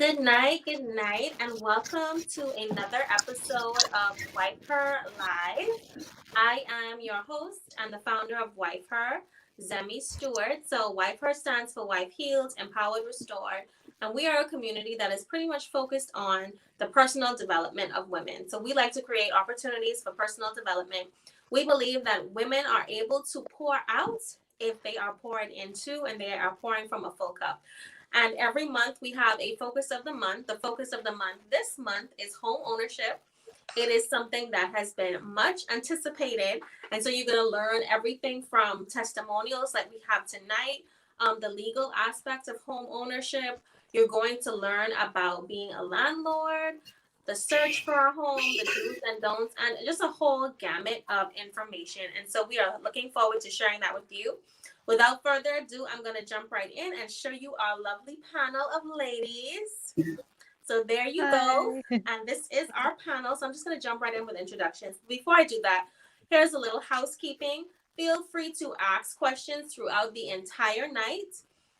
good night, and welcome to another episode of Wife Her Live. I am your host and the founder of Wife Her, Zemi Stewart. So, Wife Her stands for Wife Healed, Empowered, Restored, and we are a community that is pretty much focused on the personal development of women. So, we like to create opportunities for personal development. We believe that women are able to pour out if they are poured into and they are pouring from a full cup. And every month we have a focus of the month. The focus of the month this month is home ownership. It is something that has been much anticipated. And so you're going to learn everything from testimonials like we have tonight, the legal aspect of home ownership. You're going to learn about being a landlord, the search for a home, the do's and don'ts, and just a whole gamut of information. And so we are looking forward to sharing that with you. Without further ado, I'm going to jump right in and show you our lovely panel of ladies. So there you go. Hi. And this is our panel. So I'm just going to jump right in with introductions. Before I do that, here's a little housekeeping. Feel free to ask questions throughout the entire night.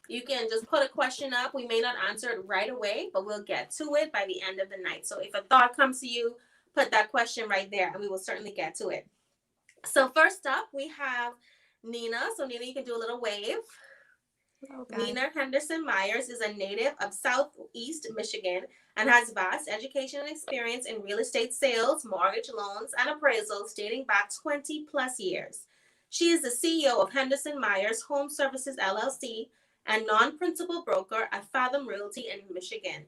You can just put a question up. We may not answer it right away, but we'll get to it by the end of the night. So if a thought comes to you, put that question right there and we will certainly get to it. So first up, we have Nina. So Nina, you can do a little wave. Hello, guys. Nina Henderson Myers is a native of Southeast Michigan and has vast education and experience in real estate sales, mortgage loans, and appraisals dating back 20 plus years. She is the CEO of Henderson Myers Home Services LLC and non-principal broker at Fathom Realty in Michigan.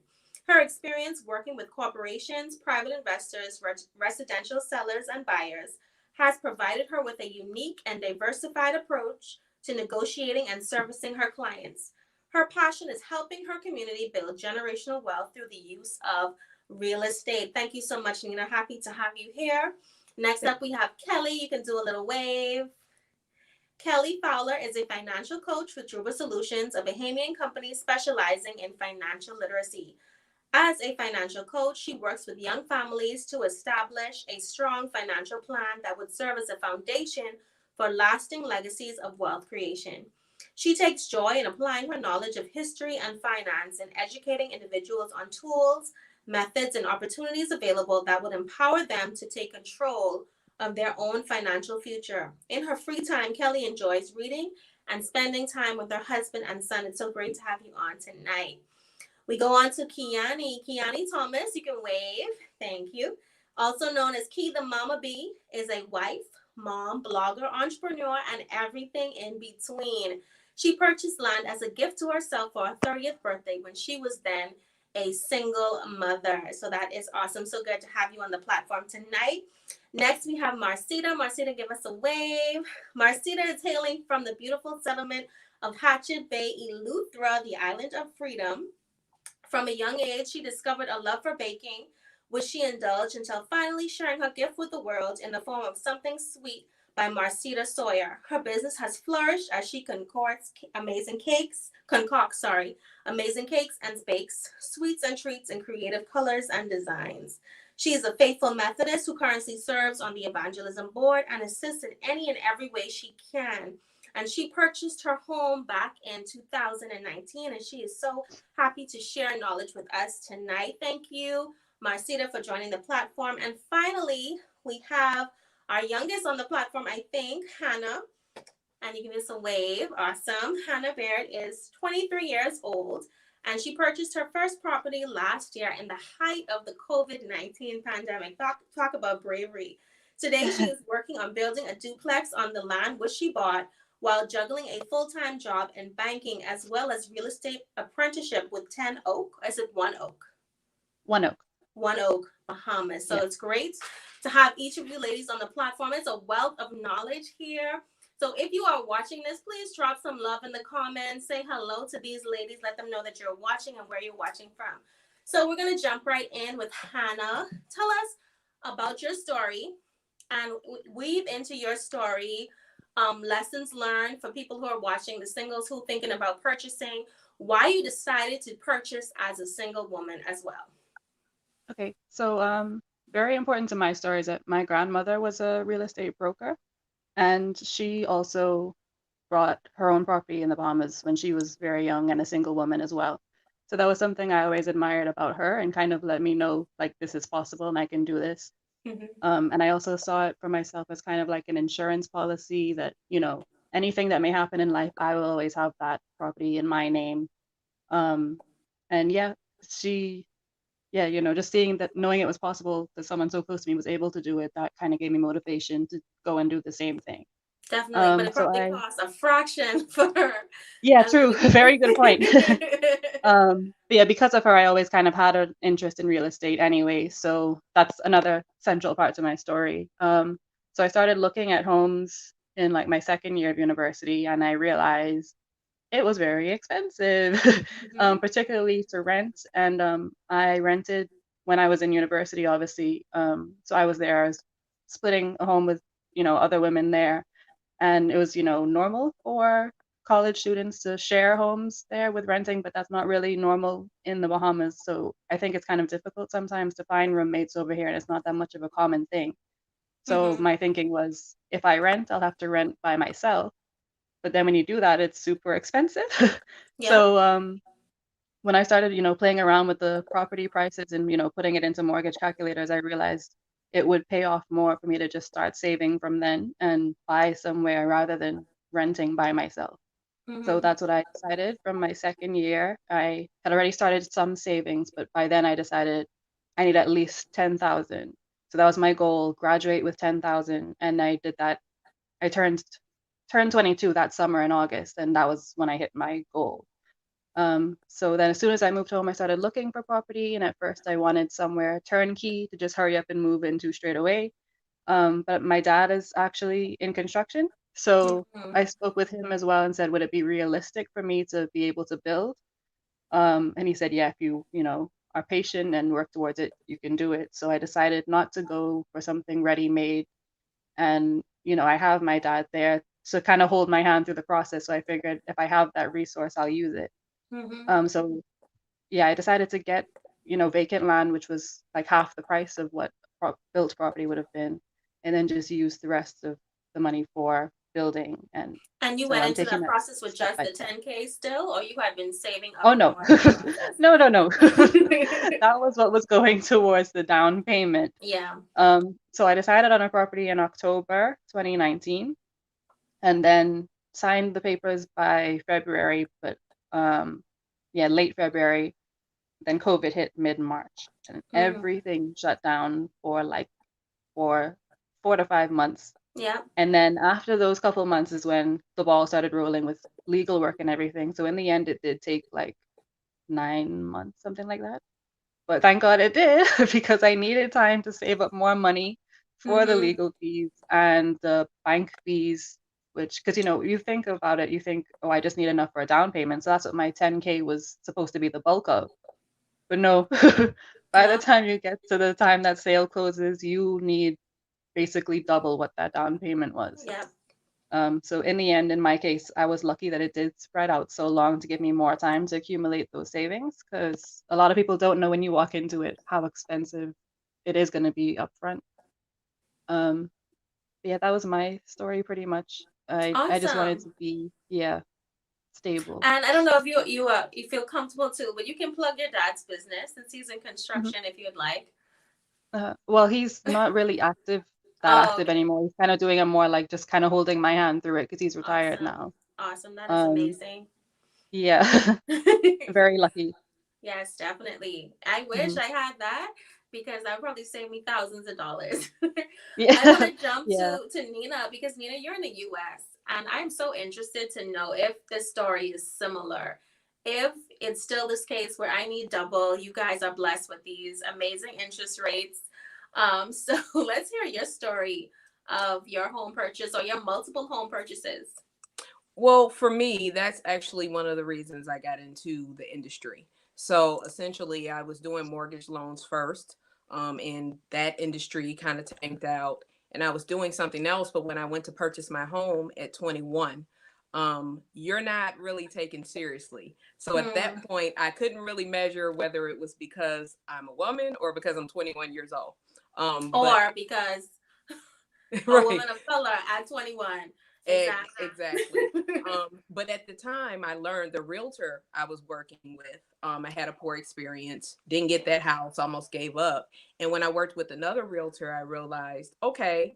Her experience working with corporations, private investors, residential sellers, and buyers has provided her with a unique and diversified approach to negotiating and servicing her clients. Her passion is helping her community build generational wealth through the use of real estate. Thank you so much, Nina. Happy to have you here. Next Th- up, we have Kelly. You can do a little wave. Kelly Fowler is a financial coach with Druba Solutions, a Bahamian company specializing in financial literacy. As a financial coach, she works with young families to establish a strong financial plan that would serve as a foundation for lasting legacies of wealth creation. She takes joy in applying her knowledge of history and finance and educating individuals on tools, methods, and opportunities available that would empower them to take control of their own financial future. In her free time, Kelly enjoys reading and spending time with her husband and son. It's so great to have you on tonight. We go on to Kiani. Kiani Thomas, you can wave. Thank you. Also known as Key the Mama Bee, is a wife, mom, blogger, entrepreneur, and everything in between. She purchased land as a gift to herself for her 30th birthday when she was then a single mother. So that is awesome. So good to have you on the platform tonight. Next, we have Marcita. Marcita, give us a wave. Marcita is hailing from the beautiful settlement of Hatchet Bay, Eleuthera, the island of freedom. From a young age, she discovered a love for baking, which she indulged until finally sharing her gift with the world in the form of something sweet by Marcita Sawyer. Her business has flourished as she amazing cakes and bakes, sweets and treats in creative colors and designs. She is a faithful Methodist who currently serves on the evangelism board and assists in any and every way she can. And she purchased her home back in 2019, and she is so happy to share knowledge with us tonight. Thank you, Marcita, for joining the platform. And finally, we have our youngest on the platform, I think, Hannah. And you give us a wave. Awesome. Hannah Baird is 23 years old, and she purchased her first property last year in the height of the COVID-19 pandemic. Talk about bravery. Today, she is working on building a duplex on the land which she bought while juggling a full-time job in banking as well as real estate apprenticeship with 10 Oak. Is it One Oak? One Oak. One Oak, Bahamas. So Yeah. it's great to have each of you ladies on the platform. It's a wealth of knowledge here. So if you are watching this, please drop some love in the comments. Say hello to these ladies. Let them know that you're watching and where you're watching from. So we're going to jump right in with Hannah. Tell us about your story and weave into your story lessons learned for people who are watching, the singles who are thinking about purchasing, why you decided to purchase as a single woman as well. Okay. So, very important to my story is that my grandmother was a real estate broker, and she also brought her own property in the Bahamas when she was very young and a single woman as well. So that was something I always admired about her and kind of let me know like this is possible and I can do this. Hmm. And I also saw it for myself as kind of like an insurance policy that, anything that may happen in life, I will always have that property in my name. Um, and yeah, she, yeah, just seeing that, knowing it was possible that someone so close to me was able to do it, that kind of gave me motivation to go and do the same thing. Definitely, but it So probably costs a fraction for yeah, a true, limousine. very good point. But yeah, because of her, I always kind of had an interest in real estate anyway. So that's another central part to my story. So I started looking at homes in like my second year of university, and I realized it was very expensive, Hmm. particularly to rent. And I rented when I was in university, obviously. So I was there, I was splitting a home with, other women there. And it was, normal for college students to share homes there with renting, but that's not really normal in the Bahamas. So I think it's kind of difficult sometimes to find roommates over here, and it's not that much of a common thing. So Hmm. my thinking was if I rent, I'll have to rent by myself. But then when you do that, it's super expensive. Yep. So when I started, playing around with the property prices and, putting it into mortgage calculators, I realized it would pay off more for me to just start saving from then and buy somewhere rather than renting by myself. So Hmm. that's what I decided from my second year. I had already started some savings, but by then I decided I need at least 10,000. So that was my goal, graduate with 10,000. And I did that. I turned 22 that summer in August, and that was when I hit my goal. So then as soon as I moved home, I started looking for property. And at first I wanted somewhere turnkey to just hurry up and move into straight away. But my dad is actually in construction. So Hmm. I spoke with him as well and said, would it be realistic for me to be able to build? And he said, yeah, if you are patient and work towards it, you can do it. So I decided not to go for something ready made. And, I have my dad there to kind of hold my hand through the process. So I figured if I have that resource, I'll use it. Hmm. So yeah, I decided to get, vacant land, which was like half the price of what built property would have been, and then just use the rest of the money for building. And And you so went I'm into taking that that process with step just by the step. 10K still, or you had been saving Oh up no, more in the process? no, no, no. That was what was going towards the down payment. Yeah. So I decided on a property in October 2019, and then signed the papers by February, but yeah, late February. Then COVID hit mid-March, and Hmm. everything shut down for like for 4 to 5 months. Yeah. And then after those couple months is when the ball started rolling with legal work and everything. So in the end, it did take like 9 months, something like that. But thank God it did because I needed time to save up more money for the Hmm. legal fees and the bank fees, which, because you think about it, you think, oh, I just need enough for a down payment. So that's what my 10K was supposed to be the bulk of. But no, by the Yeah. time you get to the time that sale closes, you need basically double what that down payment was. Yeah. So in the end, in my case, I was lucky that it did spread out so long to give me more time to accumulate those savings because a lot of people don't know when you walk into it how expensive it is going to be upfront. Um, yeah, that was my story pretty much. I just wanted Awesome. to be, yeah, stable. And I don't know if you feel comfortable too, but you can plug your dad's business since he's in Mhm. construction if you'd like. Well, he's not really that Oh, active okay. anymore. He's kind of doing it more like just kind of holding my hand through it because he's retired Awesome. now. Awesome. That is Um, amazing. yeah, very lucky. Yes, definitely. I wish Hmm. I had that because that would probably save me thousands of dollars. I want Yeah, to jump yeah. to Nina because Nina, you're in the US and I'm so interested to know if this story is similar. If it's still this case where I need double, you guys are blessed with these amazing interest rates. So let's hear your story of your home purchase or your multiple home purchases. Well, for me, that's actually one of the reasons I got into the industry. So essentially, I was doing mortgage loans first, and that industry kind of tanked out. And I was doing something else, but when I went to purchase my home at 21, you're not really taken seriously. So at Hmm. that point, I couldn't really measure whether it was because I'm a woman or because I'm 21 years old. But Or because a right, woman of color at 21. Exactly. But at the time, I learned the realtor I was working with, I had a poor experience, didn't get that house, almost gave up. And when I worked with another realtor, I realized, okay,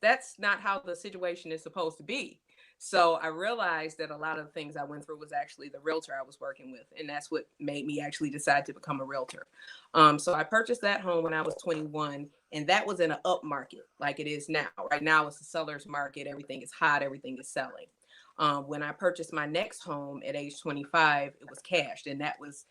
that's not how the situation is supposed to be. So I realized that a lot of the things I went through was actually the realtor I was working with. And that's what made me actually decide to become a realtor. So I purchased that home when I was 21, and that was in an up market like it is now. Right now, it's a seller's market. Everything is hot, everything is selling. When I purchased my next home at age 25, it was cashed, and that was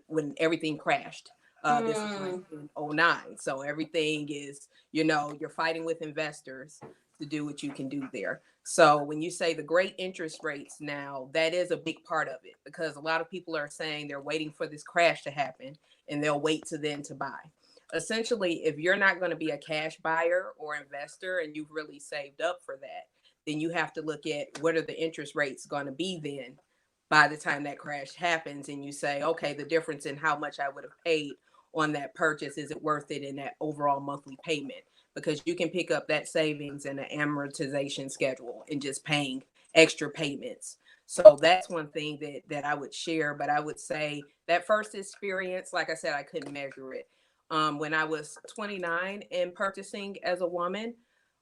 when everything crashed. This was like in '09. So everything is, you're fighting with investors to do what you can do there. So when you say the great interest rates now, that is a big part of it, because a lot of people are saying they're waiting for this crash to happen and they'll wait to then to buy. Essentially, if you're not going to be a cash buyer or investor and you've really saved up for that, then you have to look at what are the interest rates going to be then by the time that crash happens, and you say, okay, the difference in how much I would have paid on that purchase, is it worth it in that overall monthly payment? Because you can pick up that savings and an amortization schedule and just paying extra payments. So that's one thing that I would share. But I would say that first experience, like I said, I couldn't measure it. When I was 29 and purchasing as a woman,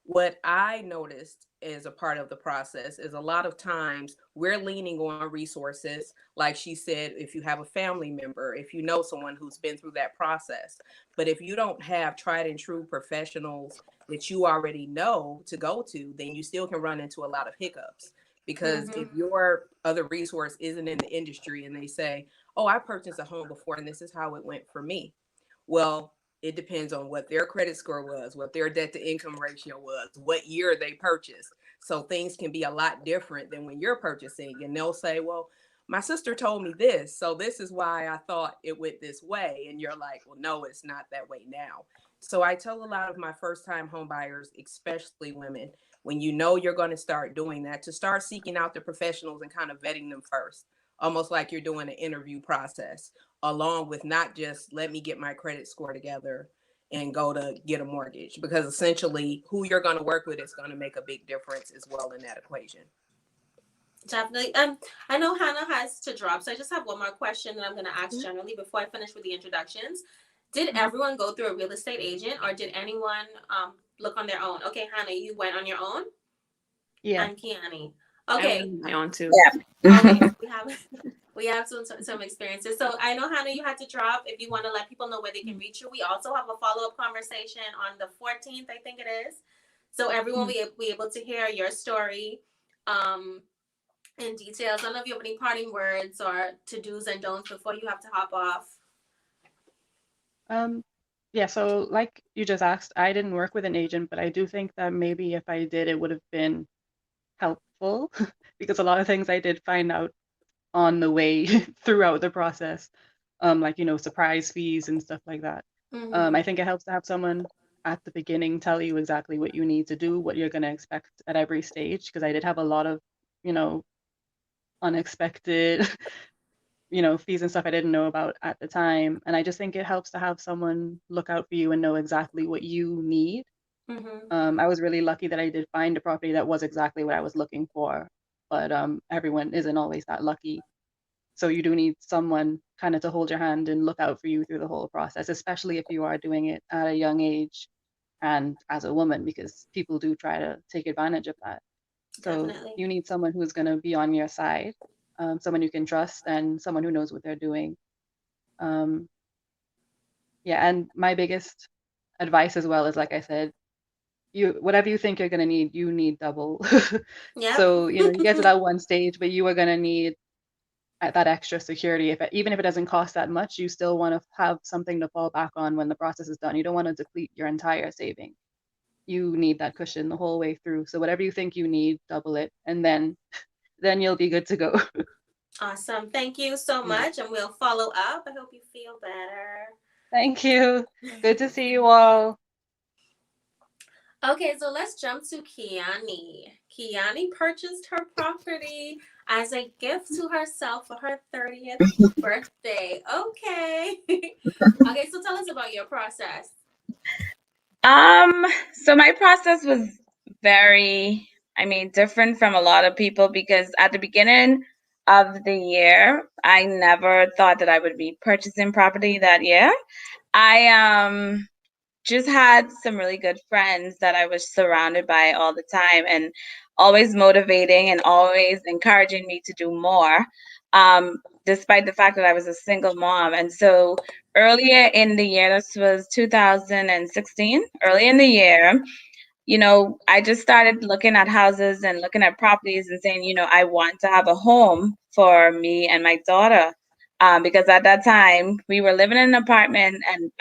what I noticed as a part of the process is a lot of times we're leaning on resources. Like she said, if you have a family member, if you know someone who's been through that process. But if you don't have tried and true professionals that you already know to go to, then you still can run into a lot of hiccups. Because if your other resource isn't in the industry and they say, oh, I purchased a home before and this is how it went for me. Well, it depends on what their credit score was, what their debt to income ratio was, what year they purchased. So things can be a lot different than when you're purchasing. And they'll say, well, my sister told me this, so this is why I thought it went this way. And you're like, well, no, it's not that way now. So I tell a lot of my first time home buyers, especially women, when you know you're going to start doing that, to start seeking out the professionals and kind of vetting them first, almost like you're doing an interview process, along with not just let me get my credit score together and go to get a mortgage, because essentially who you're going to work with is going to make a big difference as well in that equation. Definitely. I know Hannah has to drop, so I just have one more question that I'm going to ask generally before I finish with the introductions. Did everyone go through a real estate agent, or did anyone look on their own? Okay, Hannah, you went on your own. Yeah. And Kiani. I Okay. went on my own too. Yeah. Okay. We have some experiences. So I know, Hannah, you had to drop. If you want to let people know where they can reach you, we also have a follow-up conversation on the 14th, I think it is. So everyone will be able to hear your story in details. I don't know if you have any parting words or to-dos and don'ts before you have to hop off. Yeah, so like you just asked, I didn't work with an agent, but I do think that maybe if I did, it would have been helpful because a lot of things I did find out on the way throughout the process, like, surprise fees and stuff like that. I think it helps to have someone at the beginning tell you exactly what you need to do, what you're going to expect at every stage, because I did have a lot of, unexpected fees and stuff I didn't know about at the time. And I just think it helps to have someone look out for you and know exactly what you need. I was really lucky that I did find a property that was exactly what I was looking for, but everyone isn't always that lucky. So you do need someone kind of to hold your hand and look out for you through the whole process, especially if you are doing it at a young age and as a woman, because people do try to take advantage of that. So Definitely. you need someone who's going to be on your side, someone you can trust, and someone who knows what they're doing. Yeah, and my biggest advice as well is, like I said, whatever you think you're going to need, you need double. Yeah. So, you get to that one stage, but you are going to need that extra security. Even if it doesn't cost that much, you still want to have something to fall back on when the process is done. You don't want to deplete your entire saving. You need that cushion the whole way through. So whatever you think you need, double it, and then you'll be good to go. Awesome. Thank you so much, and we'll follow up. I hope you feel better. Thank you. Good to see you all. Okay, so let's jump to Kiani. Kiani purchased her property as a gift to herself for her 30th birthday. Okay. Okay, so tell us about your process. So my process was very I mean, different from a lot of people, because at the beginning of the year, I never thought that I would be purchasing property that year. I just had some really good friends that I was surrounded by all the time, and always motivating and always encouraging me to do more, despite the fact that I was a single mom. And so earlier in the year, this was 2016, early in the year, I just started looking at houses and looking at properties and saying, I want to have a home for me and my daughter. Because at that time we were living in an apartment, and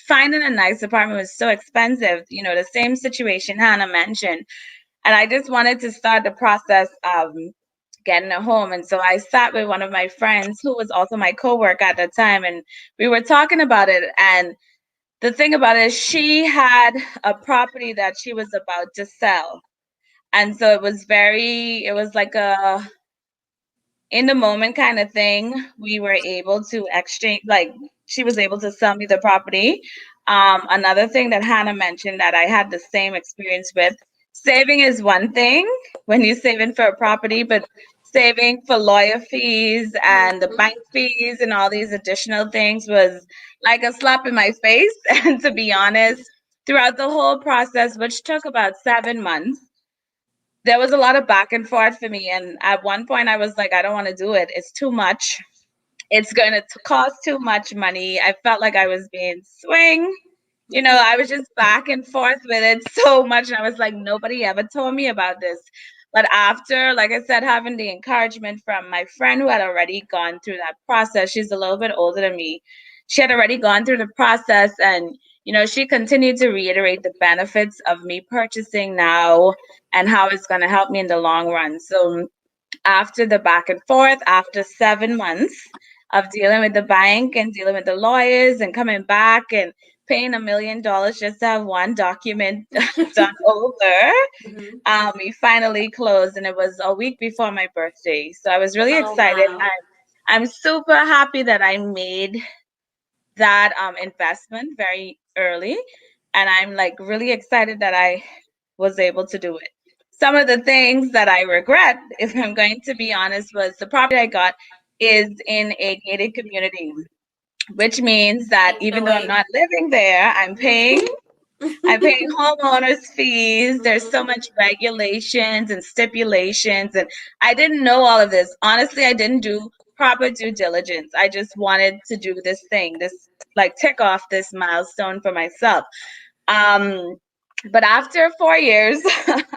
finding a nice apartment was so expensive, the same situation Hannah mentioned. And I just wanted to start the process of getting a home. And so I sat with one of my friends who was also my coworker at the time, and we were talking about it. And the thing about it is, she had a property that she was about to sell. And so it was like a in the moment kind of thing. We were able to exchange, like, she was able to sell me the property. Another thing that Hannah mentioned that I had the same experience with, saving is one thing when you're saving for a property, but saving for lawyer fees and the Mhm. bank fees and all these additional things was like a slap in my face. And to be honest, throughout the whole process, which took about 7 months, there was a lot of back and forth for me. And at one point, I was like, I don't want to do it. It's too much. It's going to cost too much money. I felt like I was being swing. I was just back and forth with it so much. And I was like, nobody ever told me about this. But after, like I said, having the encouragement from my friend who had already gone through that process, she's a little bit older than me. She had already gone through the process, and, she continued to reiterate the benefits of me purchasing now and how it's going to help me in the long run. So after the back and forth, after 7 months of dealing with the bank and dealing with the lawyers and coming back and paying $1 million just to have one document done over, Mhm. we finally closed, and it was a week before my birthday. So I was really Oh excited. wow. I'm super happy that I made that investment very early, and I'm like really excited that I was able to do it. Some of the things that I regret, if I'm going to be honest, was the property I got is in a gated community, which means that Take it even though I'm away. not living there, I'm paying homeowners fees. There's so Mhm. much regulations and stipulations, and I didn't know all of this. Honestly, I didn't do proper due diligence. I just wanted to do this thing, this, like, tick off this milestone for myself. Um, but after 4 years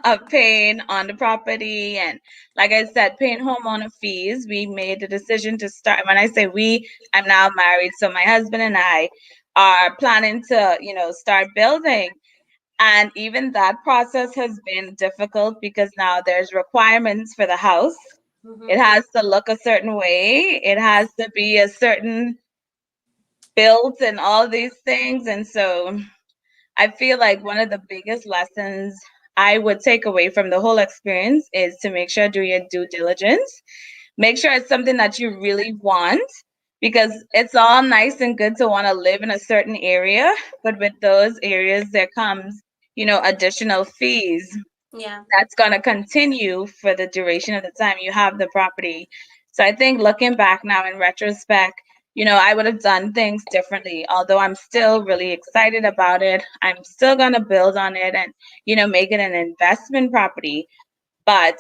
of paying on the property and, like I said, paying homeowner fees, we made the decision to start. When I say we, I'm now married, so my husband and I are planning to, start building. And even that process has been difficult because now there's requirements for the house. It Mhm. has to look a certain way. It has to be a certain build and all these things. And so I feel like one of the biggest lessons I would take away from the whole experience is to make sure do your due diligence. Make sure it's something that you really want, because it's all nice and good to want to live in a certain area, but with those areas there comes, additional fees Yeah. that's going to continue for the duration of the time you have the property. So I think looking back now in retrospect, I would have done things differently. Although I'm still really excited about it, I'm still going to build on it and, make it an investment property. But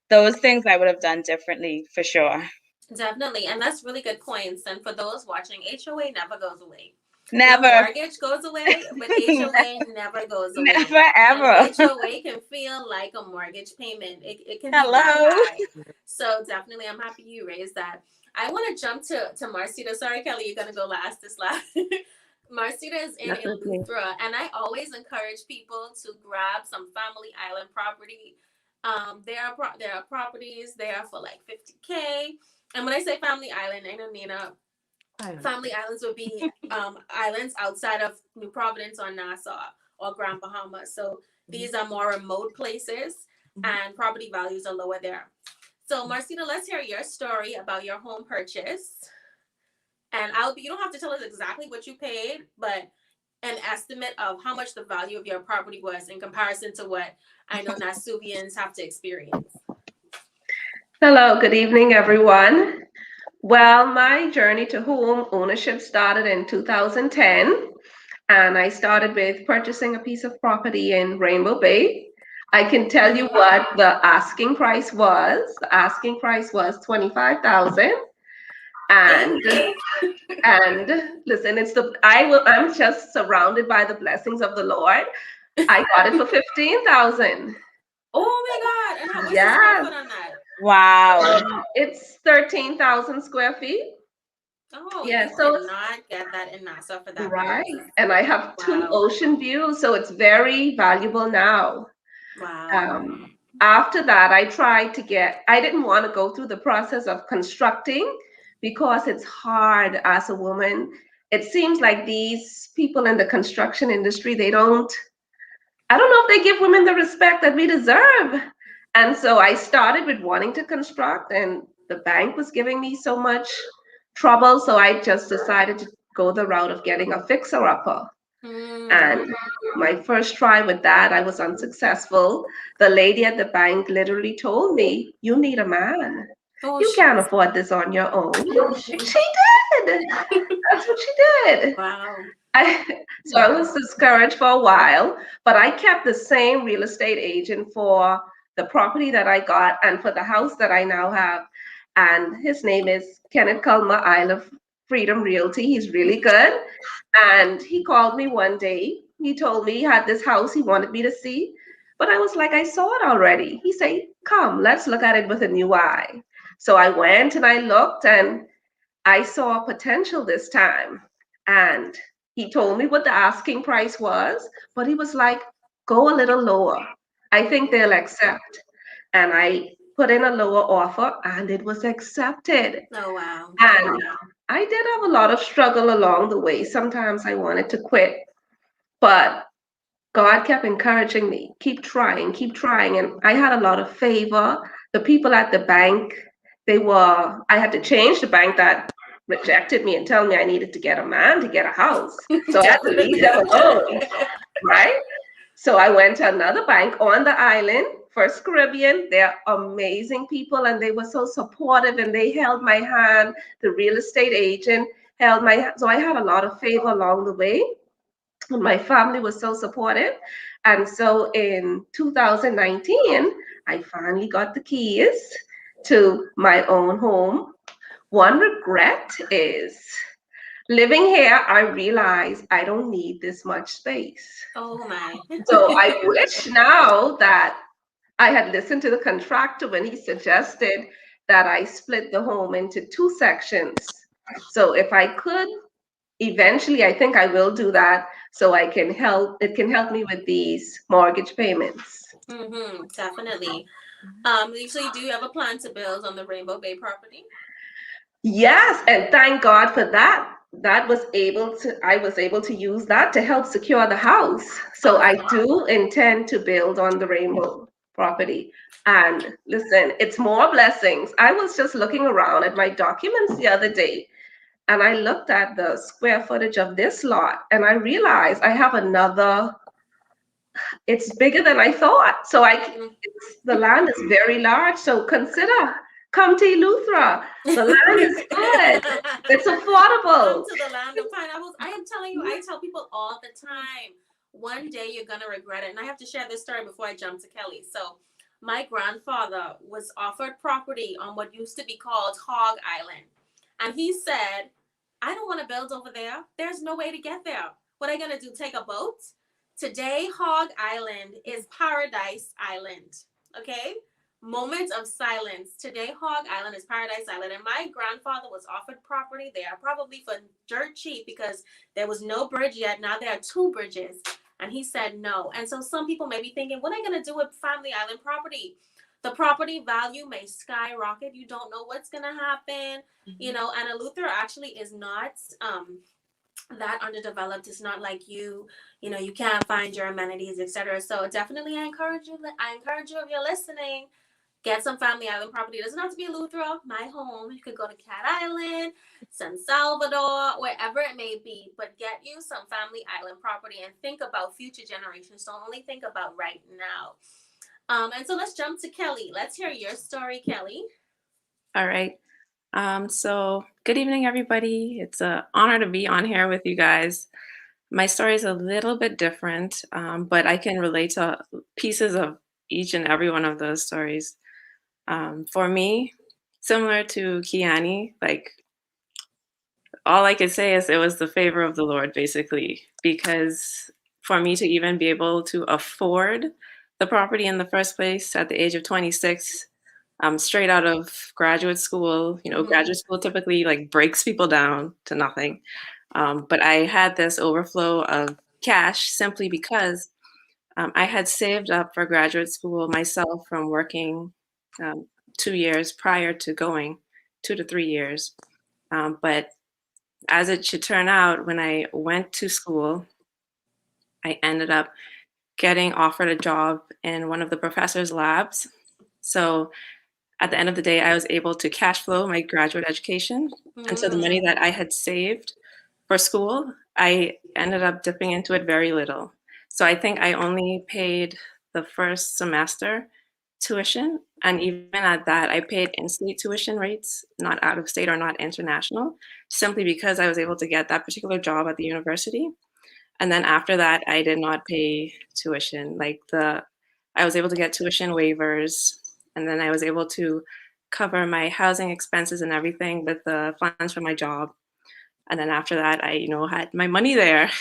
those things I would have done differently for sure. Definitely. And that's really good points. And for those watching, HOA never goes away. Your Never, mortgage goes away, but HOA never goes away. never, And ever. HOA can feel like a mortgage payment. It can be that Hello. high. So definitely I'm happy you raised that. I want to jump to Marcita. Sorry, Kelly, you're gonna go last this last. Marcita is in That's okay. Eleuthera, and I always encourage people to grab some Family Island property. There are properties there for like 50K. And when I say Family Island, I know Nina, I Family understand. Islands would be islands outside of New Providence or Nassau or Grand Bahama. So these are more remote places, Mhm. and property values are lower there. So Marcina, let's hear your story about your home purchase. And you don't have to tell us exactly what you paid, but an estimate of how much the value of your property was in comparison to what I know Nasuvians have to experience? Hello, good evening, everyone. Well, my journey to home ownership started in 2010, and I started with purchasing a piece of property in Rainbow Bay. I can tell you what the asking price was. The asking price was 25,000, and listen, I'm just surrounded by the blessings of the Lord. I got it for 15,000. Oh my God! And what's the square Yes. foot on that? Wow. It's 13,000 square feet. Oh, Yeah, you so could not get that in Nassau for that right. price. And I have two Wow. ocean views, so it's very valuable now. Wow. After that, I didn't want to go through the process of constructing because it's hard as a woman. It seems like these people in the construction industry, I don't know if they give women the respect that we deserve. And so I started with wanting to construct, and the bank was giving me so much trouble. So I just decided to go the route of getting a fixer-upper. And my first try with that, I was unsuccessful. The lady at the bank literally told me, "You need a man. Oh, You can't afford this on your own." She did. That's what she did. wow. So I was discouraged for a while, but I kept the same real estate agent for the property that I got and for the house that I now have. And his name is Kenneth Culmer, Isle of Freedom Realty. He's really good. And he called me one day. He told me he had this house he wanted me to see. But I was like, I saw it already. He said, "Come, let's look at it with a new eye." So I went and I looked, and I saw potential this time. And he told me what the asking price was, but he was like, "Go a little lower. I think they'll accept." And I put in a lower offer, and it was accepted. Oh, wow. And I did have a lot of struggle along the way. Sometimes I wanted to quit, but God kept encouraging me, keep trying, keep trying. And I had a lot of favor. The people at the bank, I had to change the bank that rejected me and tell me I needed to get a man to get a house. So I had to leave them alone, right? So I went to another bank on the island, First Caribbean. They're amazing people, and they were so supportive, and they held my hand. The real estate agent held my hand. So I had a lot of favor along the way. And my family was so supportive. And so in 2019, I finally got the keys to my own home. One regret is living here, I realize I don't need this much space. Oh, my. So I wish now that I had listened to the contractor when he suggested that I split the home into two sections. So if I could, eventually, I think I will do that so it can help me with these mortgage payments. Definitely. So you do have a plan to build on the Rainbow Bay property? Yes, and thank God for that. I was able to use that to help secure the house. So I do intend to build on the Rainbow property. And listen, it's more blessings. I was just looking around at my documents the other day, and I looked at the square footage of this lot, and I realized I have it's bigger than I thought. So the land is very large. So come to Eleuthera. The land is good. It's affordable. Come to the land of pineapples. I am telling you, I tell people all the time, one day you're going to regret it. And I have to share this story before I jump to Kelly. So my grandfather was offered property on what used to be called Hog Island. And he said, "I don't want to build over there. There's no way to get there. What am I going to do? Take a boat?" Today, Hog Island is Paradise Island. Okay? Moment of silence. Today, Hog Island is Paradise Island. And my grandfather was offered property there, probably for dirt cheap because there was no bridge yet. Now there are two bridges. And he said no. And so some people may be thinking, what am I going to do with family island property? The property value may skyrocket. You don't know what's going to happen. You know, and Eleuthera actually is not that underdeveloped. It's not like you know, you can't find your amenities, etc. So definitely I encourage you if you're listening, Get some family island property. It doesn't have to be Eleuthera, my home. You could go to Cat Island, San Salvador, wherever it may be. But get you some family island property and think about future generations. Don't only think about right now. And so let's jump to Kelly. Let's hear your story, Kelly. All right. So good evening, everybody. It's an honor to be on here with you guys. My story is a little bit different, but I can relate to pieces of each and every one of those stories. For me, similar to Kiani, like all I could say is it was the favor of the Lord, basically, because for me to even be able to afford the property in the first place at the age of 26, straight out of graduate school, graduate school typically like breaks people down to nothing. But I had this overflow of cash simply because I had saved up for graduate school myself from working 2 years prior to going, 2 to 3 years. But as it should turn out, when I went to school, I ended up getting offered a job in one of the professor's labs. So at the end of the day, I was able to cash flow my graduate education. And so the money that I had saved for school, I ended up dipping into it very little. So I think I only paid the first semester tuition. And even at that, I paid in-state tuition rates, not out of state or not international, simply because I was able to get that particular job at the university. And then after that, I did not pay tuition. I was able to get tuition waivers, and then I was able to cover my housing expenses and everything with the funds from my job. And then after that, I, had my money there.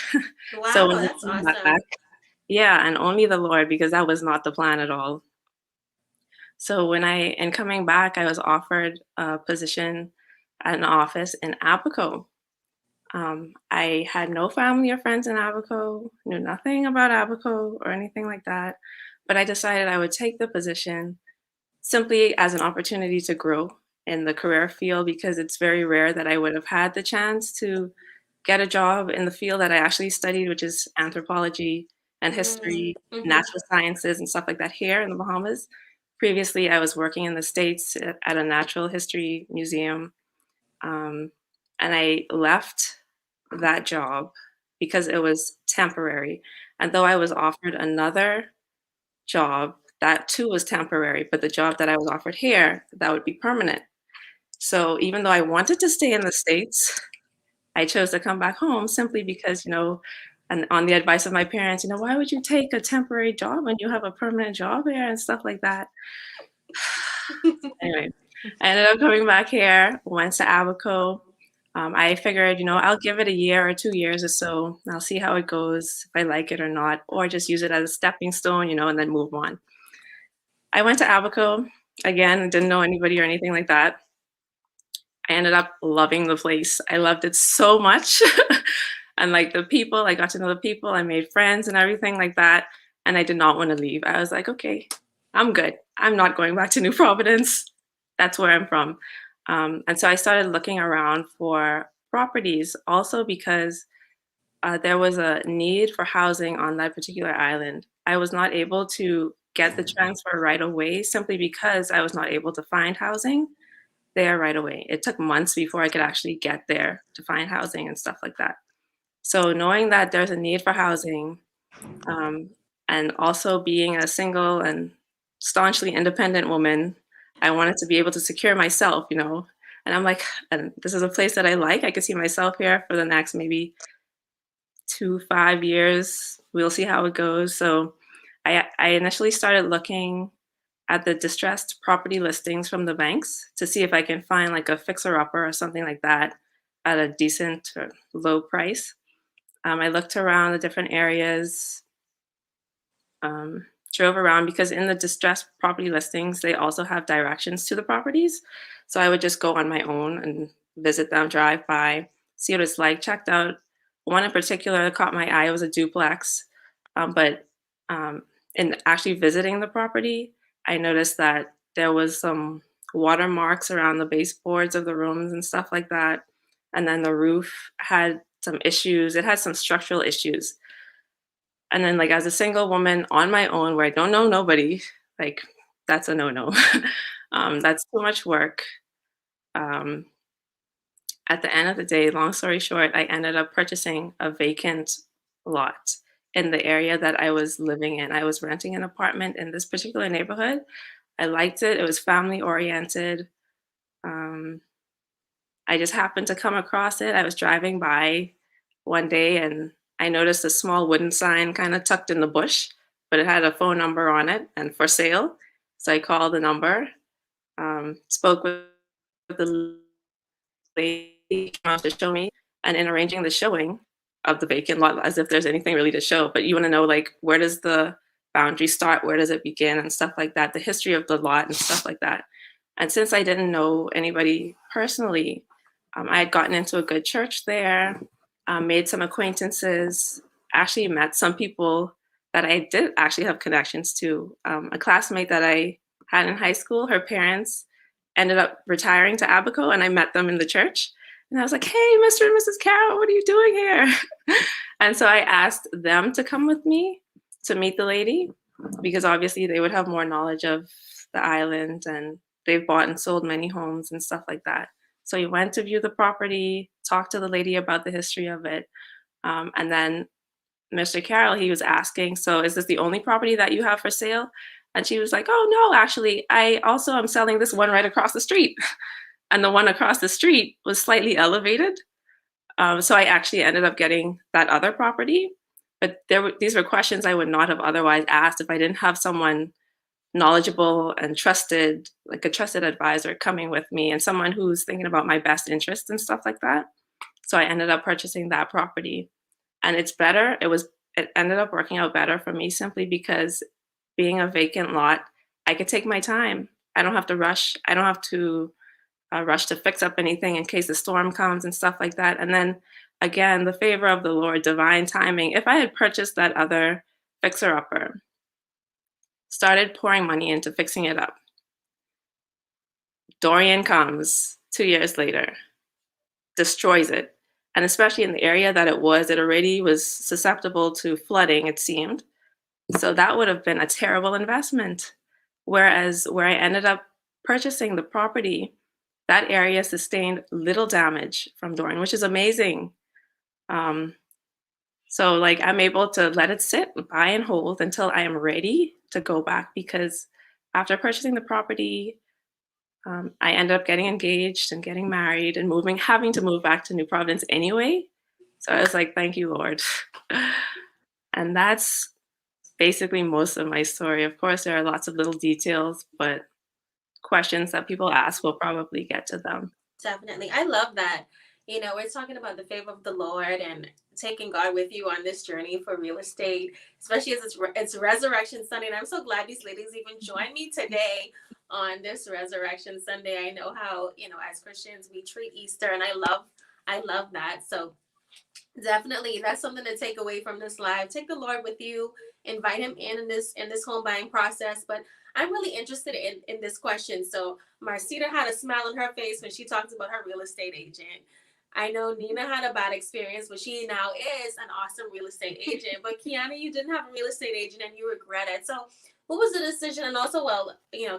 Wow, So when I that's came awesome. back, yeah, and only the Lord, because that was not the plan at all. So in coming back, I was offered a position at an office in Abaco. I had no family or friends in Abaco, knew nothing about Abaco or anything like that, but I decided I would take the position simply as an opportunity to grow in the career field, because it's very rare that I would have had the chance to get a job in the field that I actually studied, which is anthropology and history, natural sciences, and stuff like that here in the Bahamas. Previously, I was working in the States at a natural history museum, and I left that job because it was temporary. And though I was offered another job, that too was temporary, but the job that I was offered here, that would be permanent. So even though I wanted to stay in the States, I chose to come back home simply because, and on the advice of my parents, why would you take a temporary job when you have a permanent job here and stuff like that? Anyway, I ended up coming back here, went to Abaco. I figured, I'll give it a year or 2 years or so. I'll see how it goes, if I like it or not, or just use it as a stepping stone, and then move on. I went to Abaco. Again, didn't know anybody or anything like that. I ended up loving the place. I loved it so much. And the people, I got to know the people, I made friends and everything like that. And I did not want to leave. I was like, okay, I'm good. I'm not going back to New Providence. That's where I'm from. And so I started looking around for properties also because there was a need for housing on that particular island. I was not able to get the transfer right away simply because I was not able to find housing there right away. It took months before I could actually get there to find housing and stuff like that. So knowing that there's a need for housing, and also being a single and staunchly independent woman, I wanted to be able to secure myself, and I'm like, and this is a place that I like. I could see myself here for the next maybe 5 years. We'll see how it goes. So I initially started looking at the distressed property listings from the banks to see if I can find a fixer-upper or something like that at a decent or low price. I looked around the different areas, drove around, because in the distressed property listings, they also have directions to the properties. So I would just go on my own and visit them, drive by, see what it's like, checked out. One in particular that caught my eye. It was a duplex. But in actually visiting the property, I noticed that there was some watermarks around the baseboards of the rooms and stuff like that. And then the roof had some issues. It had some structural issues. And then as a single woman on my own, where I don't know nobody, that's a no-no. That's too much work. Um, at the end of the day, long story short, I ended up purchasing a vacant lot in the area that I was living in. I was renting an apartment in this particular neighborhood. I liked it. It was family oriented. Um, I just happened to come across it. I was driving by one day and I noticed a small wooden sign kind of tucked in the bush, but it had a phone number on it and for sale. So I called the number, spoke with the lady came out to show me, and in arranging the showing of the vacant lot, as if there's anything really to show, but you want to know like where does the boundary start, where does it begin, and stuff like that, the history of the lot and stuff like that. And since I didn't know anybody personally, I had gotten into a good church there, made some acquaintances, actually met some people that I did actually have connections to. A classmate that I had in high school, her parents ended up retiring to Abaco, and I met them in the church. And I was like, hey, Mr. and Mrs. Carroll, what are you doing here? And so I asked them to come with me to meet the lady, because obviously they would have more knowledge of the island and they've bought and sold many homes and stuff like that. So we went to view the property, talked to the lady about the history of it. And then Mr. Carroll, he was asking, so is this the only property that you have for sale? And she was like, oh, no, actually, I also am selling this one right across the street. And the one across the street was slightly elevated. So I actually ended up getting that other property. But these were questions I would not have otherwise asked if I didn't have someone knowledgeable and trusted, like a trusted advisor coming with me and someone who's thinking about my best interests and stuff like that. So I ended up purchasing that property. And it's better. It ended up working out better for me simply because being a vacant lot, I could take my time. I don't have to rush. I don't have to rush to fix up anything in case the storm comes and stuff like that. And then again, the favor of the Lord, divine timing. If I had purchased that other fixer-upper, started pouring money into fixing it up, Dorian comes 2 years later, destroys it. And especially in the area that it already was susceptible to flooding, it seemed. So that would have been a terrible investment. Whereas where I ended up purchasing the property, that area sustained little damage from Dorian, which is amazing. So like I'm able to let it sit, buy and hold until I am ready to go back, because after purchasing the property, I ended up getting engaged and getting married and having to move back to New Providence anyway. So I was like, thank you, Lord. And that's basically most of my story. Of course, there are lots of little details, but questions that people ask, will probably get to them. Definitely. I love that. We're talking about the favor of the Lord and taking God with you on this journey for real estate, especially as it's Resurrection Sunday. And I'm so glad these ladies even joined me today on this Resurrection Sunday. I know how, as Christians, we treat Easter, and I love that. So definitely that's something to take away from this live. Take the Lord with you, invite him in this home buying process. But I'm really interested in this question. So Marcita had a smile on her face when she talked about her real estate agent. I know Nina had a bad experience, but she now is an awesome real estate agent. But Kiana, you didn't have a real estate agent and you regret it. So what was the decision? And also,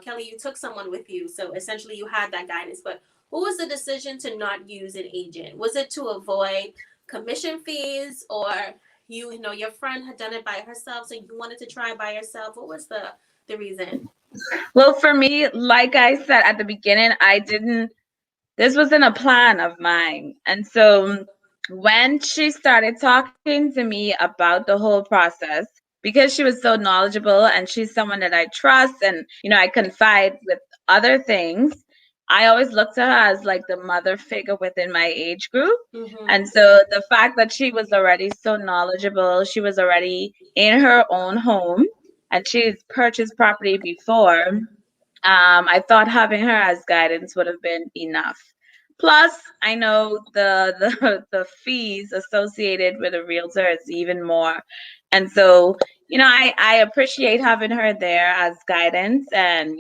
Kelly, you took someone with you. So essentially you had that guidance. But what was the decision to not use an agent? Was it to avoid commission fees, or your friend had done it by herself, so you wanted to try by yourself? What was the reason? Well, for me, like I said at the beginning, this wasn't a plan of mine. And so when she started talking to me about the whole process, because she was so knowledgeable and she's someone that I trust and, I confide with other things, I always looked to her as like the mother figure within my age group. Mm-hmm. And so the fact that she was already so knowledgeable, she was already in her own home and she's purchased property before, I thought having her as guidance would have been enough. Plus, I know the fees associated with a realtor is even more. And so, I appreciate having her there as guidance and,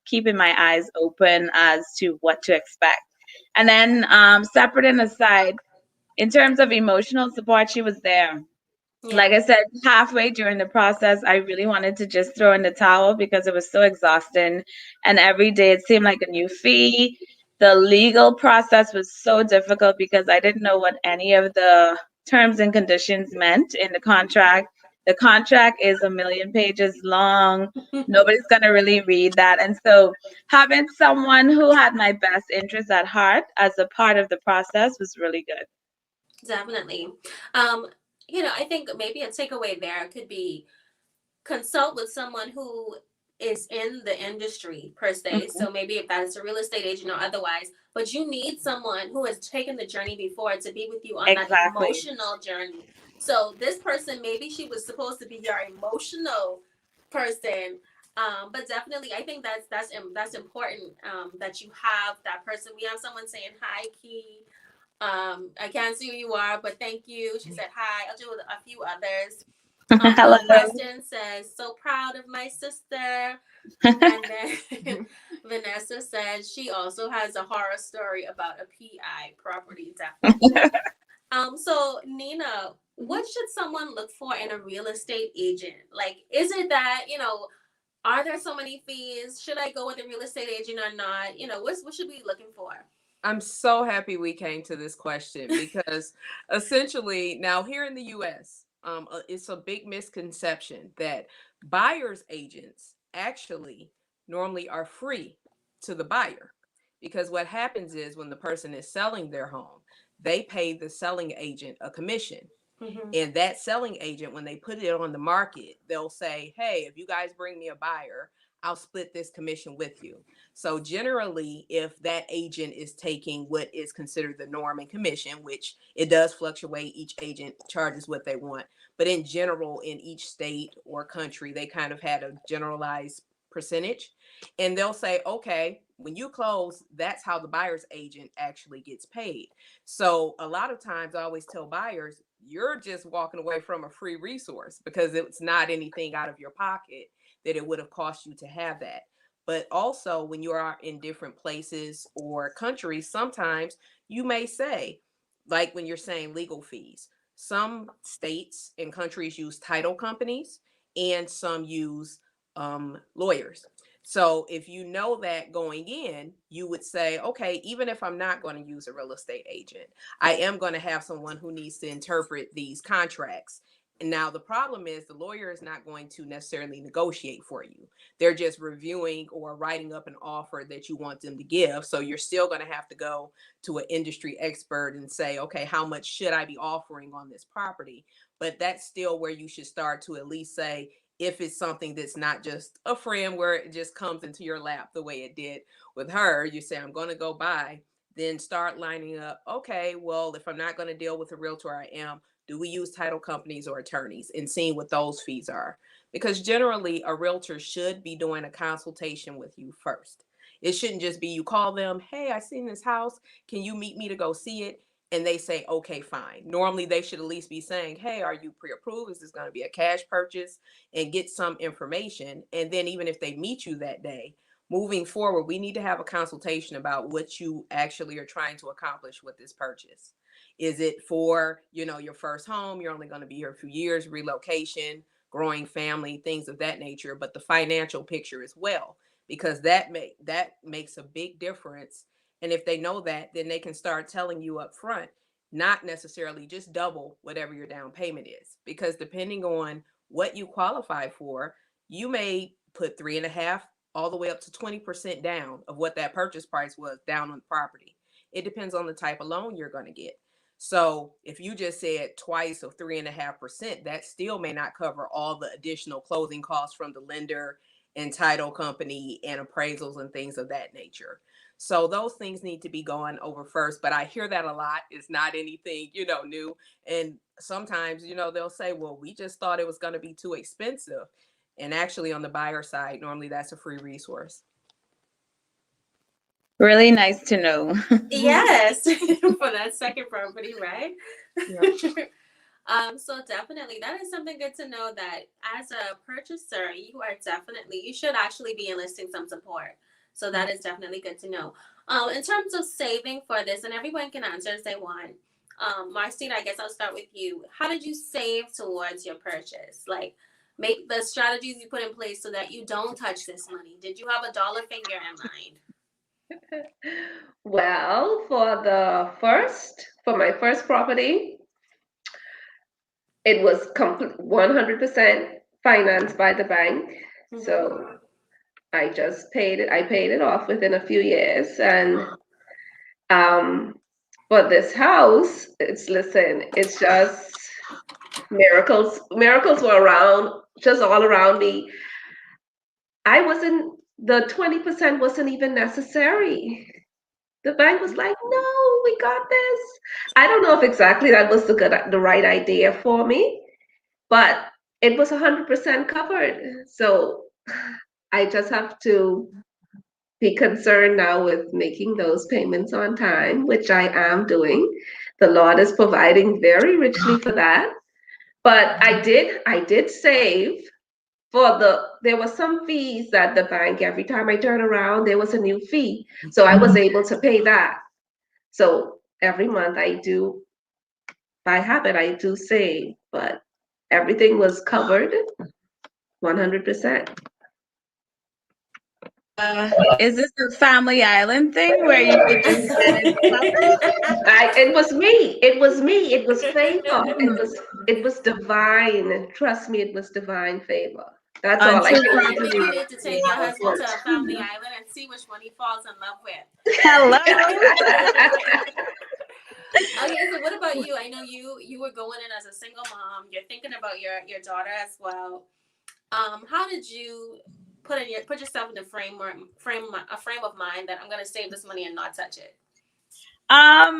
keeping my eyes open as to what to expect. And then separate and aside, in terms of emotional support, she was there. Like I said, halfway during the process, I really wanted to just throw in the towel because it was so exhausting. And every day it seemed like a new fee. The legal process was so difficult because I didn't know what any of the terms and conditions meant in the contract. The contract is a million pages long. Nobody's going to really read that. And so having someone who had my best interest at heart as a part of the process was really good. Definitely. I think maybe a takeaway there could be consult with someone who is in the industry per se. Mhm. So maybe if that is a real estate agent or otherwise, but you need someone who has taken the journey before to be with you on that Exactly. emotional journey. So this person, maybe she was supposed to be your emotional person. But definitely, I think that's important. That you have that person. We have someone saying hi, Key. I can't see who you are, but thank you. She said hi. I'll do with a few others. Hello. Preston says, so proud of my sister. And then Vanessa says she also has a horror story about a PI property, definitely. So Nina, what should someone look for in a real estate agent? Like, is it that, are there so many fees? Should I go with a real estate agent or not? What should we be looking for? I'm so happy we came to this question because essentially now here in the US, it's a big misconception that buyer's agents actually normally are free to the buyer. Because what happens is when the person is selling their home, they pay the selling agent a commission. Mm-hmm. And that selling agent, when they put it on the market, they'll say, hey, if you guys bring me a buyer, I'll split this commission with you. So generally, if that agent is taking what is considered the norm and commission, which it does fluctuate, each agent charges what they want. But in general, in each state or country, they kind of had a generalized percentage. And they'll say, okay, when you close, that's how the buyer's agent actually gets paid. So a lot of times I always tell buyers, you're just walking away from a free resource because it's not anything out of your pocket that it would have cost you to have that. But also, when you are in different places or countries, sometimes you may say, like when you're saying legal fees, some states and countries use title companies and some use lawyers. So if you know that going in, you would say, okay, even if I'm not going to use a real estate agent, I am going to have someone who needs to interpret these contracts. And now the problem is the lawyer is not going to necessarily negotiate for you. They're just reviewing or writing up an offer that you want them to give. So you're still going to have to go to an industry expert and say, okay, how much should I be offering on this property? But that's still where you should start to at least say, if it's something that's not just a friend where it just comes into your lap the way it did with her, you say, I'm going to go buy, then start lining up. Okay, well, if I'm not going to deal with a realtor, I am. Do we use title companies or attorneys, and seeing what those fees are? Because generally, a realtor should be doing a consultation with you first. It shouldn't just be you call them, hey, I seen this house. Can you meet me to go see it? And they say, okay, fine. Normally, they should at least be saying, hey, are you pre-approved? Is this going to be a cash purchase? And get some information. And then even if they meet you that day, moving forward, we need to have a consultation about what you actually are trying to accomplish with this purchase. Is it for, your first home? You're only going to be here a few years, relocation, growing family, things of that nature, but the financial picture as well, because that makes a big difference. And if they know that, then they can start telling you up front, not necessarily just double whatever your down payment is, because depending on what you qualify for, you may put 3.5 all the way up to 20% down of what that purchase price was down on the property. It depends on the type of loan you're going to get. So if you just said twice of 3.5%, that still may not cover all the additional closing costs from the lender and title company and appraisals and things of that nature. So those things need to be gone over first. But I hear that a lot. It's not anything, new. And sometimes, they'll say, well, we just thought it was going to be too expensive. And actually on the buyer side, normally that's a free resource. Really nice to know. Yes, for that second property, right? Yep. So definitely that is something good to know, that as a purchaser, you should actually be enlisting some support. So that is definitely good to know. In terms of saving for this, and everyone can answer as they want. Marcina, I guess I'll start with you. How did you save towards your purchase? Like, make the strategies you put in place so that you don't touch this money. Did you have a dollar figure in mind? Well, for my first property, it was 100% financed by the bank. So I just paid it. I paid it off within a few years. And but this house, it's just miracles. Miracles were around, just all around me. The 20% wasn't even necessary. The bank was like, no, we got this. I don't know if exactly that was the right idea for me, but it was 100% covered. So I just have to be concerned now with making those payments on time, which I am doing. The Lord is providing very richly for that. But I did save there were some fees that the bank, every time I turn around, there was a new fee. So I was able to pay that. So every month by habit, I do save, but everything was covered 100%. Is this a family island thing where you could just get it covered? It was me. It was me. It was favor. It was divine. Trust me, it was divine favor. That's On all I two I can think properties. you need to take your husband to a family island and see which one he falls in love with. Hello. Okay, so what about you? I know you were going in as a single mom. You're thinking about your daughter as well. How did you put yourself in the frame of mind that I'm gonna save this money and not touch it? Are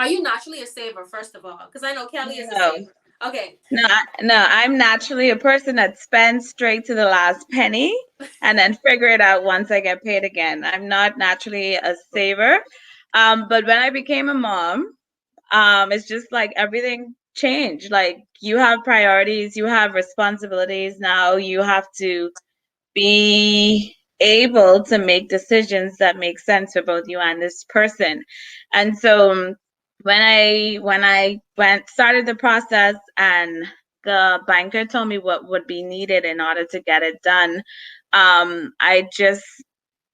you naturally a saver, first of all? Because I know Kelly is a No. saver. Okay. No, I'm naturally a person that spends straight to the last penny and then figure it out once I get paid again. I'm not naturally a saver. But when I became a mom, it's just like everything changed. Like you have priorities, you have responsibilities now, you have to be able to make decisions that make sense for both you and this person. And so when I went started the process and the banker told me what would be needed in order to get it done, I just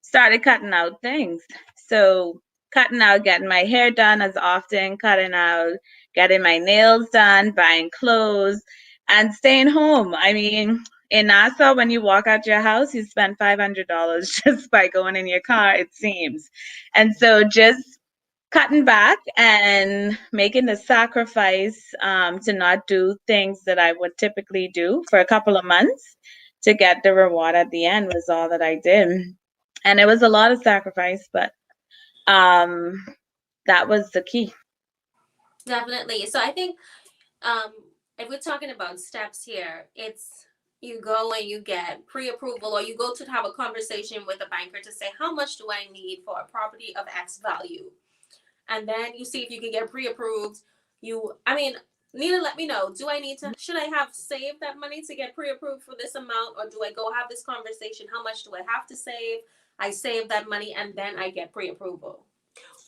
started cutting out things. So cutting out getting my hair done as often, cutting out getting my nails done, buying clothes, and staying home. I mean, in Nassau, when you walk out your house, you spend $500 just by going in your car, it seems. And so just cutting back and making the sacrifice to not do things that I would typically do for a couple of months to get the reward at the end was all that I did. And it was a lot of sacrifice, but that was the key. Definitely. So I think um, if we're talking about steps here, it's you go and you get pre-approval, or you go to have a conversation with a banker to say, how much do I need for a property of X value? And then you see if you can get pre-approved. Nina, let me know. Should I have saved that money to get pre-approved for this amount, or do I go have this conversation? How much do I have to save? I save that money and then I get pre-approval.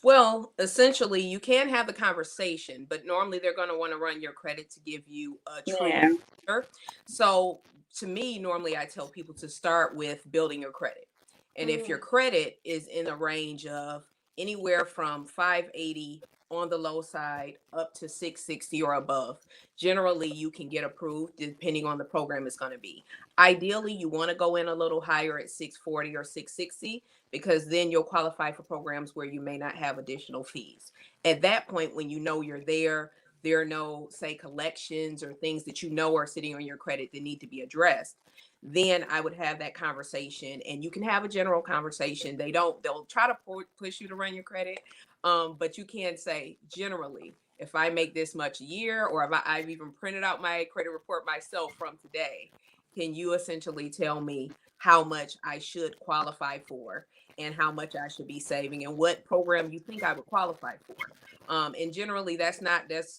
Well, essentially, you can have the conversation, but normally they're going to want to run your credit to give you a true answer. So, to me, normally I tell people to start with building your credit. And if your credit is in a range of anywhere from 580 on the low side up to 660 or above, generally you can get approved depending on the program it's going to be. Ideally, you want to go in a little higher at 640 or 660, because then you'll qualify for programs where you may not have additional fees. At that point, when you know you're there are no, say, collections or things that you know are sitting on your credit that need to be addressed, then I would have that conversation, and you can have a general conversation. They'll try to push you to run your credit, but you can say, generally, if I make this much a year, or if I've even printed out my credit report myself from today, can you essentially tell me how much I should qualify for and how much I should be saving and what program you think I would qualify for? And generally that's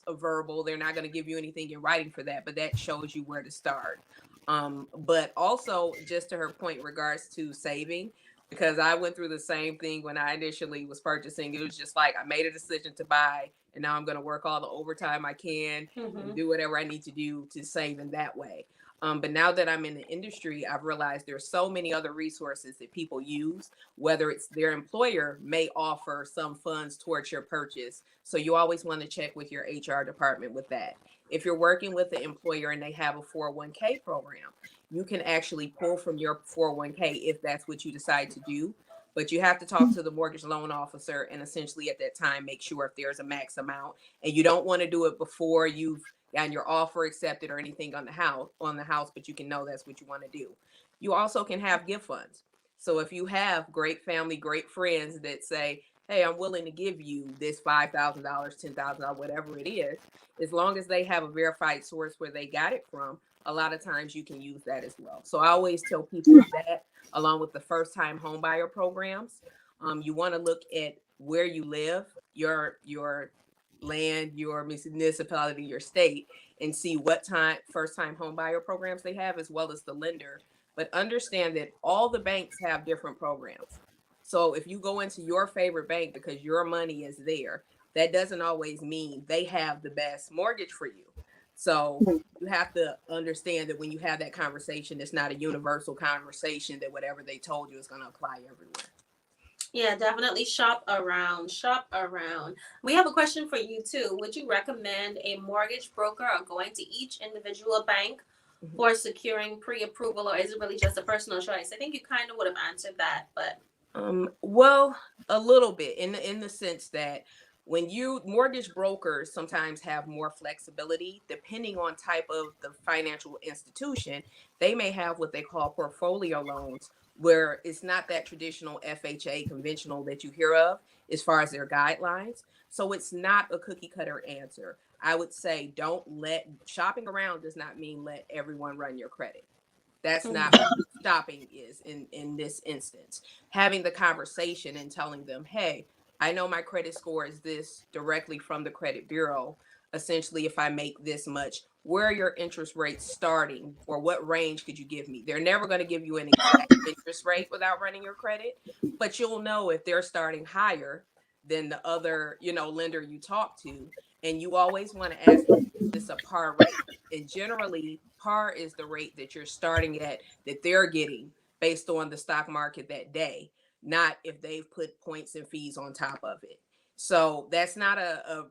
a verbal. They're not going to give you anything in writing for that, but that shows you where to start. But also, just to her point in regards to saving, because I went through the same thing when I initially was purchasing. It was just like I made a decision to buy, and now I'm going to work all the overtime I can and do whatever I need to do to save in that way. But now that I'm in the industry, I've realized there's so many other resources that people use, whether it's their employer may offer some funds towards your purchase. So you always want to check with your HR department with that. If you're working with the employer and they have a 401k program, you can actually pull from your 401k if that's what you decide to do. But you have to talk to the mortgage loan officer and essentially at that time make sure if there's a max amount. And you don't want to do it before you've gotten your offer accepted or anything on the house, but you can know that's what you want to do. You also can have gift funds. So if you have great family, great friends that say, hey, I'm willing to give you this $5,000, $10,000, whatever it is, as long as they have a verified source where they got it from, a lot of times you can use that as well. So I always tell people that, along with the first time home buyer programs, you want to look at where you live, your land, your municipality, your state, and see what time first time home buyer programs they have, as well as the lender. But understand that all the banks have different programs. So if you go into your favorite bank because your money is there, that doesn't always mean they have the best mortgage for you. So you have to understand that when you have that conversation, it's not a universal conversation that whatever they told you is going to apply everywhere. Yeah, definitely shop around. Shop around. We have a question for you too. Would you recommend a mortgage broker or going to each individual bank for securing pre-approval, or is it really just a personal choice? I think you kind of would have answered that, but well, a little bit in the sense that when you mortgage brokers sometimes have more flexibility depending on type of the financial institution. They may have what they call portfolio loans, where it's not that traditional FHA conventional that you hear of as far as their guidelines. So it's not a cookie cutter answer. I would say don't let shopping around does not mean let everyone run your credit. That's not what stopping is in this instance. Having the conversation and telling them, hey, I know my credit score is this directly from the credit bureau. Essentially, if I make this much, where are your interest rates starting, or what range could you give me? They're never going to give you an exact interest rate without running your credit, but you'll know if they're starting higher than the other, lender you talk to. And you always want to ask them, is this a par rate? And generally, par is the rate that you're starting at that they're getting based on the stock market that day, not if they've put points and fees on top of it. So that's not a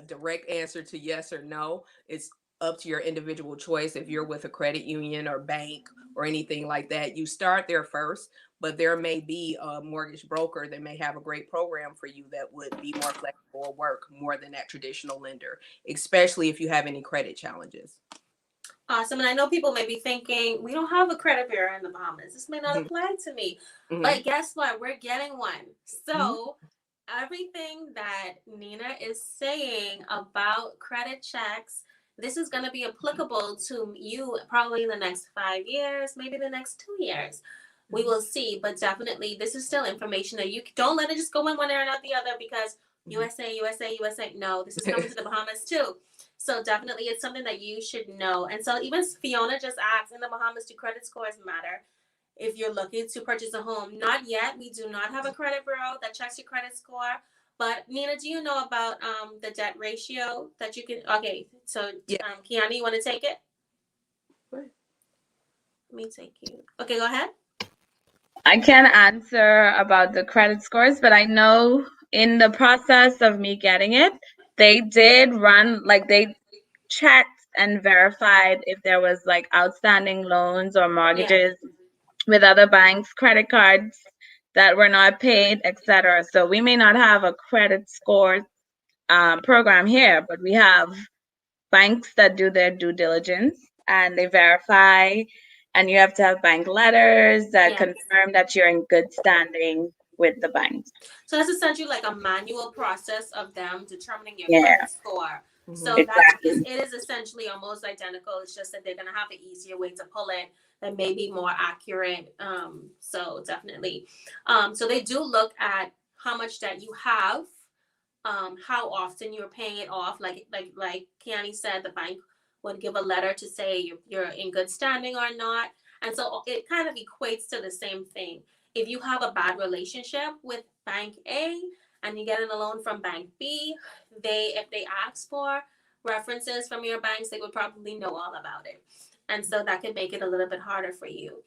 direct answer to yes or no. It's up to your individual choice. If you're with a credit union or bank or anything like that, you start there first, but there may be a mortgage broker that may have a great program for you that would be more flexible or work more than that traditional lender, especially if you have any credit challenges. awesome. And I know people may be thinking, we don't have a credit bureau in the Bahamas. This may not apply to me. But guess what? We're getting one. So everything that Nina is saying about credit checks, this is going to be applicable to you probably in the next 5 years, maybe the next 2 years. We will see. But definitely, this is still information that you don't let it just go in one ear and out the other because USA. No, this is coming to the Bahamas too. So definitely it's something that you should know. And so even Fiona just asked, in the Bahamas, do credit scores matter if you're looking to purchase a home? Not yet. We do not have a credit bureau that checks your credit score. But Nina, do you know about the debt ratio that you can? Okay, so Kiana, you want to take it? Let me take you. Okay, go ahead. I can't answer about the credit scores, but I know in the process of me getting it, they did run, like they checked and verified if there was like outstanding loans or mortgages with other banks, credit cards that were not paid, etc. So we may not have a credit score program here, but we have banks that do their due diligence and they verify, and you have to have bank letters that confirm that you're in good standing with the banks. So that's essentially like a manual process of them determining your credit score. So it is essentially almost identical. It's just that they're going to have an easier way to pull it that may be more accurate. So definitely. So they do look at how much debt you have, how often you're paying it off. Like Kiani said, the bank would give a letter to say you're in good standing or not. And so it kind of equates to the same thing. if you have a bad relationship with bank A and you're getting a loan from bank B, if they ask for references from your banks, they would probably know all about it. And so that could make it a little bit harder for you.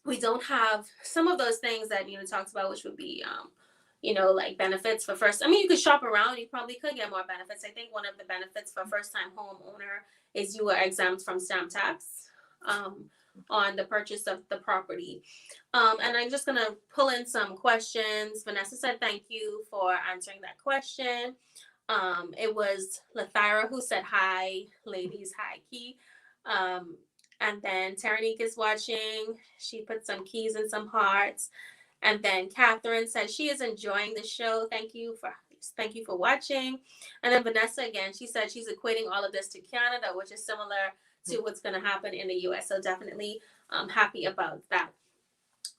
We don't have some of those things that Nina talks about, which would be like benefits for first. I mean, you could shop around, you probably could get more benefits. I think one of the benefits for first time homeowner is you are exempt from stamp tax on the purchase of the property. And I'm just gonna pull in some questions. Vanessa said thank you for answering that question. It was Lathyra who said hi, ladies, hi Key. And then Teranique is watching. She put some keys and some hearts. And then Catherine says she is enjoying the show. Thank you for watching. And then Vanessa again, she said she's equating all of this to Canada, which is similar to what's going to happen in the US. So definitely happy about that.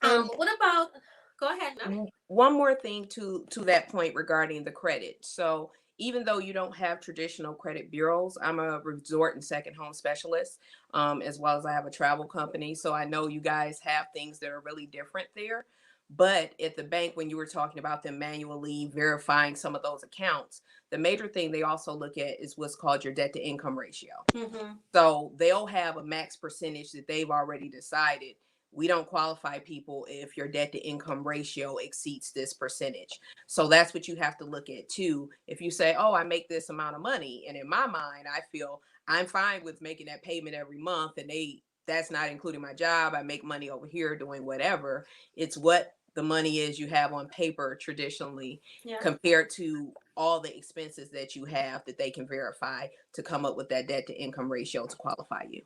What about, go ahead. No? One more thing to that point regarding the credit. So even though you don't have traditional credit bureaus, I'm a resort and second home specialist, as well as I have a travel company. So I know you guys have things that are really different there. But at the bank, when you were talking about them manually verifying some of those accounts, the major thing they also look at is what's called your debt to income ratio. Mm-hmm. So they'll have a max percentage that they've already decided. We don't qualify people if your debt to income ratio exceeds this percentage. So that's what you have to look at too. If you say, oh, I make this amount of money, and in my mind, I feel I'm fine with making that payment every month, and that's not including my job. I make money over here doing whatever. It's what the money is you have on paper traditionally compared to all the expenses that you have that they can verify to come up with that debt to income ratio to qualify you.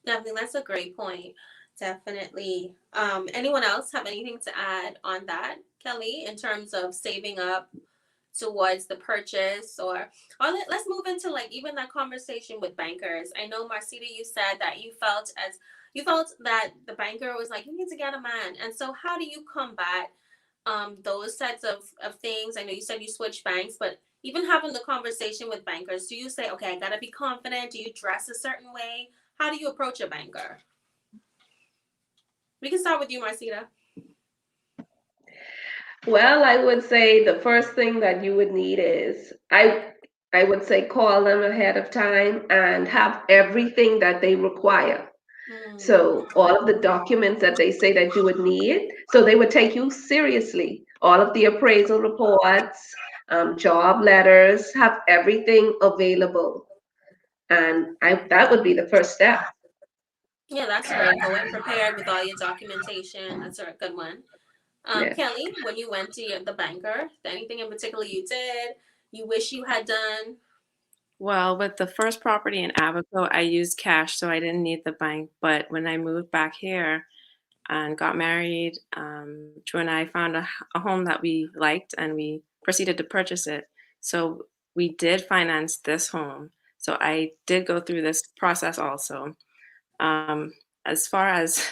Definitely, that's a great point. Definitely. Anyone else have anything to add on that, Kelly, in terms of saving up towards the purchase, or let's move into like even that conversation with bankers. I know Marcita, you said that you felt that the banker was like, you need to get a man. And so how do you combat those sets of things? I know you said you switched banks, but even having the conversation with bankers, do you say, okay, I gotta be confident? Do you dress a certain way? How do you approach a banker? We can start with you, Marcita. Well, I would say the first thing that you would need is I would say call them ahead of time and have everything that they require. So all of the documents that they say that you would need, so they would take you seriously. All of the appraisal reports, job letters, have everything available. And that would be the first step. Yeah, that's great. Go in prepared with all your documentation. That's a good one. Yeah. Kelly, when you went to the banker, anything in particular you did, you wish you had done? Well, with the first property in Abaco, I used cash, so I didn't need the bank. But when I moved back here and got married, Drew and I found a home that we liked, and we proceeded to purchase it. So we did finance this home. So I did go through this process also. As far as,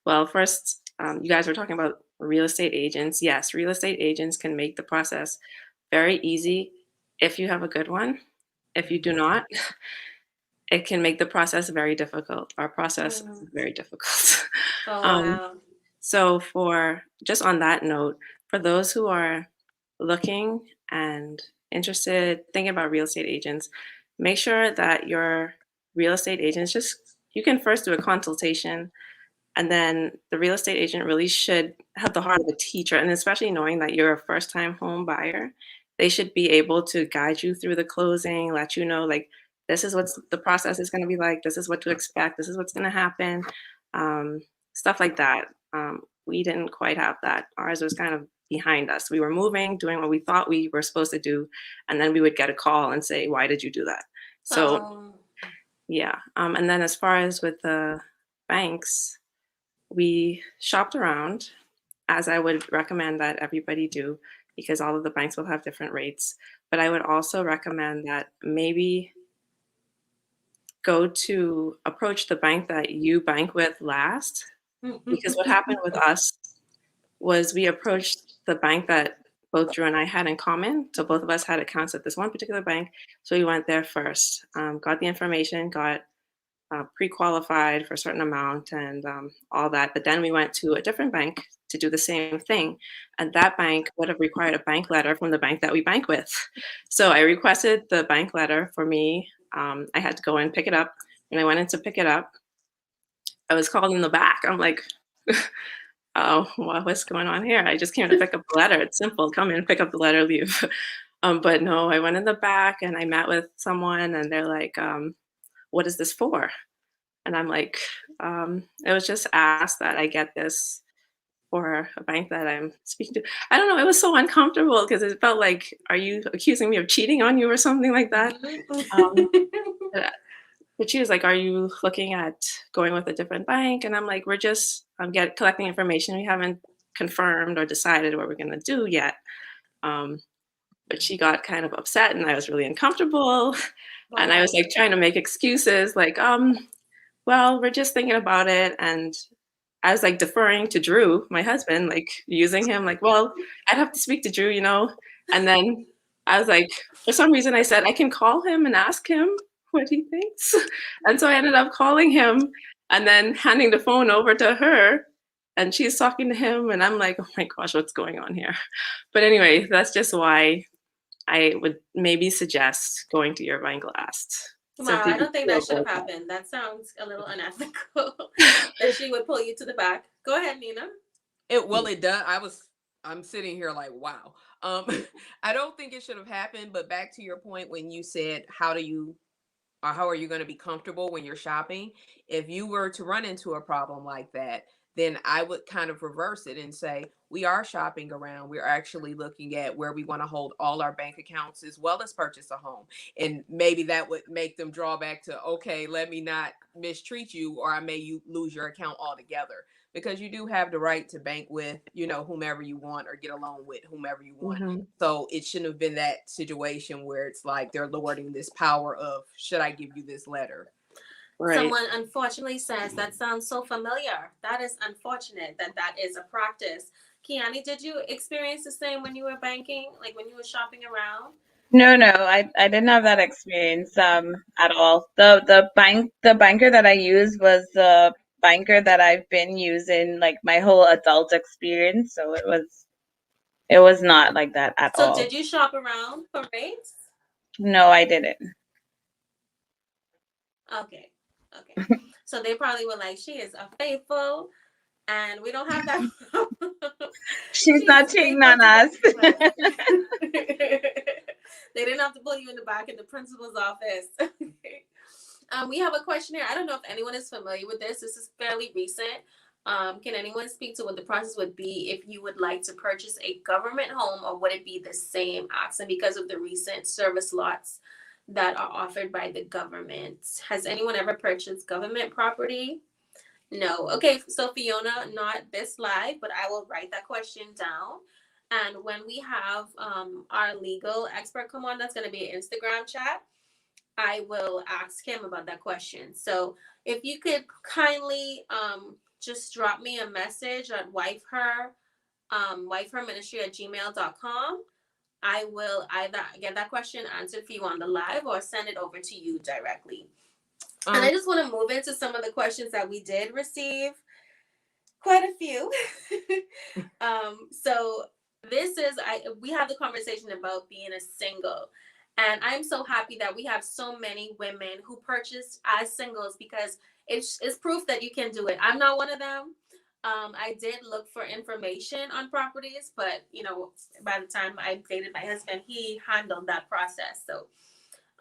well, first, you guys were talking about real estate agents. Yes, real estate agents can make the process very easy if you have a good one. If you do not, it can make the process very difficult. Our process is very difficult. Oh, wow. So for just on that note, for those who are looking and interested, thinking about real estate agents, make sure that your real estate agents you can first do a consultation, and then the real estate agent really should have the heart of a teacher, and especially knowing that you're a first-time home buyer, they should be able to guide you through the closing, let you know, like, this is what the process is going to be like, this is what to expect, this is what's going to happen, stuff like that. We didn't quite have that. Ours was kind of behind us. We were moving, doing what we thought we were supposed to do, and then we would get a call and say, why did you do that? So, yeah. And then as far as with the banks, we shopped around, as I would recommend that everybody do, because all of the banks will have different rates. But I would also recommend that maybe approach the bank that you bank with last. Because what happened with us was we approached the bank that both Drew and I had in common. So both of us had accounts at this one particular bank. So we went there first, got the information, got pre-qualified for a certain amount and all that. But then we went to a different bank to do the same thing. And that bank would have required a bank letter from the bank that we bank with. So I requested the bank letter for me. I had to go and pick it up. When I went in to pick it up, I was called in the back. I'm like, oh, well, what's going on here? I just came to pick up the letter. It's simple. Come in, pick up the letter, leave. But no, I went in the back and I met with someone and they're like, what is this for? And I'm like, it was just asked that I get this for a bank that I'm speaking to. I don't know. It was so uncomfortable because it felt like, are you accusing me of cheating on you or something like that? But she was like, are you looking at going with a different bank? And I'm like, we're just collecting information. We haven't confirmed or decided what we're going to do yet. But she got kind of upset and I was really uncomfortable. And I was like trying to make excuses like, well, we're just thinking about it. And I was like deferring to Drew, my husband, like using him like, well, I'd have to speak to Drew, you know? And then I was like, for some reason I said, I can call him and ask him what he thinks. And so I ended up calling him and then handing the phone over to her and she's talking to him. And I'm like, oh my gosh, what's going on here? But anyway, that's just why I would maybe suggest going to your bank last. Wow, I don't think that should have happened. That sounds a little unethical that she would pull you to the back. Go ahead, Nina. It does. I'm sitting here like, wow. I don't think it should have happened, but back to your point when you said, how are you going to be comfortable when you're shopping? If you were to run into a problem like that, then I would kind of reverse it and say, we are shopping around. We're actually looking at where we want to hold all our bank accounts as well as purchase a home. And maybe that would make them draw back to, okay, let me not mistreat you or I may lose your account altogether. Because you do have the right to bank with, whomever you want or get a loan with whomever you want. Mm-hmm. So it shouldn't have been that situation where it's like they're lording this power of, should I give you this letter? Right. Someone unfortunately says that sounds so familiar. That is unfortunate that is a practice. Kiani, did you experience the same when you were banking, like when you were shopping around? No, I didn't have that experience at all. The banker that I used was the banker that I've been using like my whole adult experience. So it was not like that at all. So did you shop around for rates? No, I didn't. Okay. So they probably were like, she is a faithful and we don't have that. She's not cheating on us. They didn't have to pull you in the back in the principal's office. We have a question here. I don't know if anyone is familiar with this. This is fairly recent. Can anyone speak to what the process would be if you would like to purchase a government home, or would it be the same action because of the recent service lots that are offered by the government? Has anyone ever purchased government property? No. Okay, so Fiona, not this live, but I will write that question down. And when we have our legal expert come on, that's going to be an Instagram chat, I will ask him about that question. So if you could kindly just drop me a message at wifeherministry@gmail.com. I will either get that question answered for you on the live or send it over to you directly. And I just want to move into some of the questions that we did receive. Quite a few. So this is, we have the conversation about being a single. And I'm so happy that we have so many women who purchased as singles because it's proof that you can do it. I'm not one of them. I did look for information on properties, but by the time I dated my husband, he handled that process. So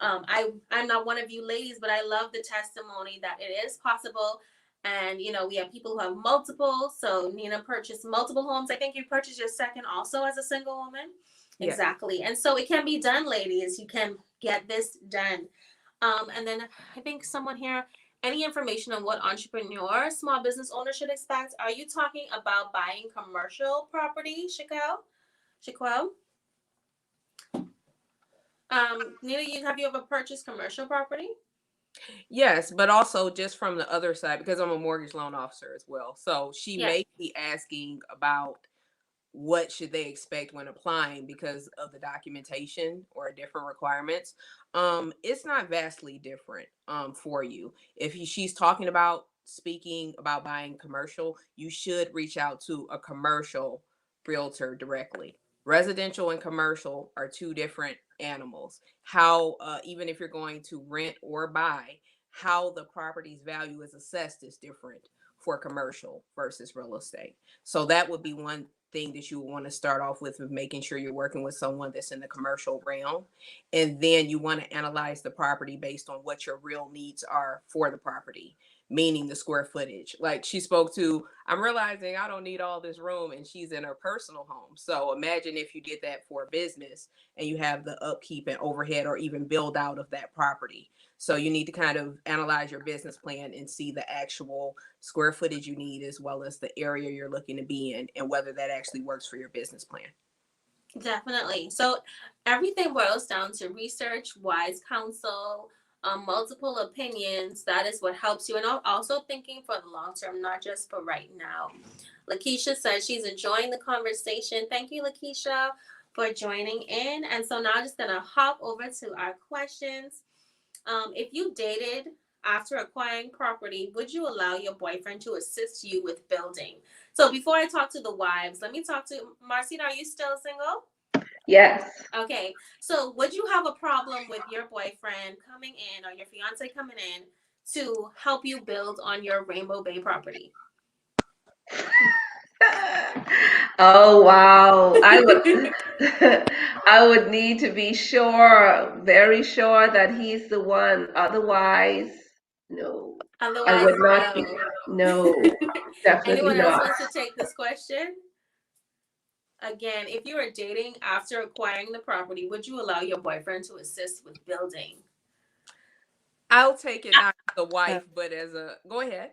I'm not one of you ladies, but I love the testimony that it is possible. And we have people who have multiple. So Nina purchased multiple homes. I think you purchased your second also as a single woman. Yeah. Exactly. And so it can be done, ladies. You can get this done. And then I think someone here, any information on what entrepreneur, small business owner should expect? Are you talking about buying commercial property, Shaquel? Nina, have you ever purchased commercial property? Yes, but also just from the other side, because I'm a mortgage loan officer as well. So she may be asking about what should they expect when applying because of the documentation or different requirements. It's not vastly different for you. If she's talking about speaking about buying commercial, you should reach out to a commercial realtor directly. Residential and commercial are two different animals. How even if you're going to rent or buy, how the property's value is assessed is different for commercial versus real estate. So that would be one thing that you want to start off with making sure you're working with someone that's in the commercial realm. And then you want to analyze the property based on what your real needs are for the property, meaning the square footage. Like she spoke to, I'm realizing I don't need all this room, and she's in her personal home. So imagine if you did that for a business and you have the upkeep and overhead or even build out of that property. So you need to kind of analyze your business plan and see the actual square footage you need, as well as the area you're looking to be in, and whether that actually works for your business plan. Definitely. So everything boils down to research, wise counsel, multiple opinions. That is what helps you. And also thinking for the long term, not just for right now. Lakeisha says she's enjoying the conversation. Thank you, Lakeisha, for joining in. And so now I'm just going to hop over to our questions. If you dated after acquiring property, would you allow your boyfriend to assist you with building? So before I talk to the wives, let me talk to Marcina. Are you still single? Yes. Okay. So would you have a problem with your boyfriend coming in or your fiance coming in to help you build on your Rainbow Bay property? Oh wow. I would need to be sure, very sure that he's the one. Otherwise, no. I Otherwise, would not be. no. No, definitely Anyone else not. wants to take this question? Again, if you are dating after acquiring the property, would you allow your boyfriend to assist with building? I'll take it not as a wife, but as a, go ahead.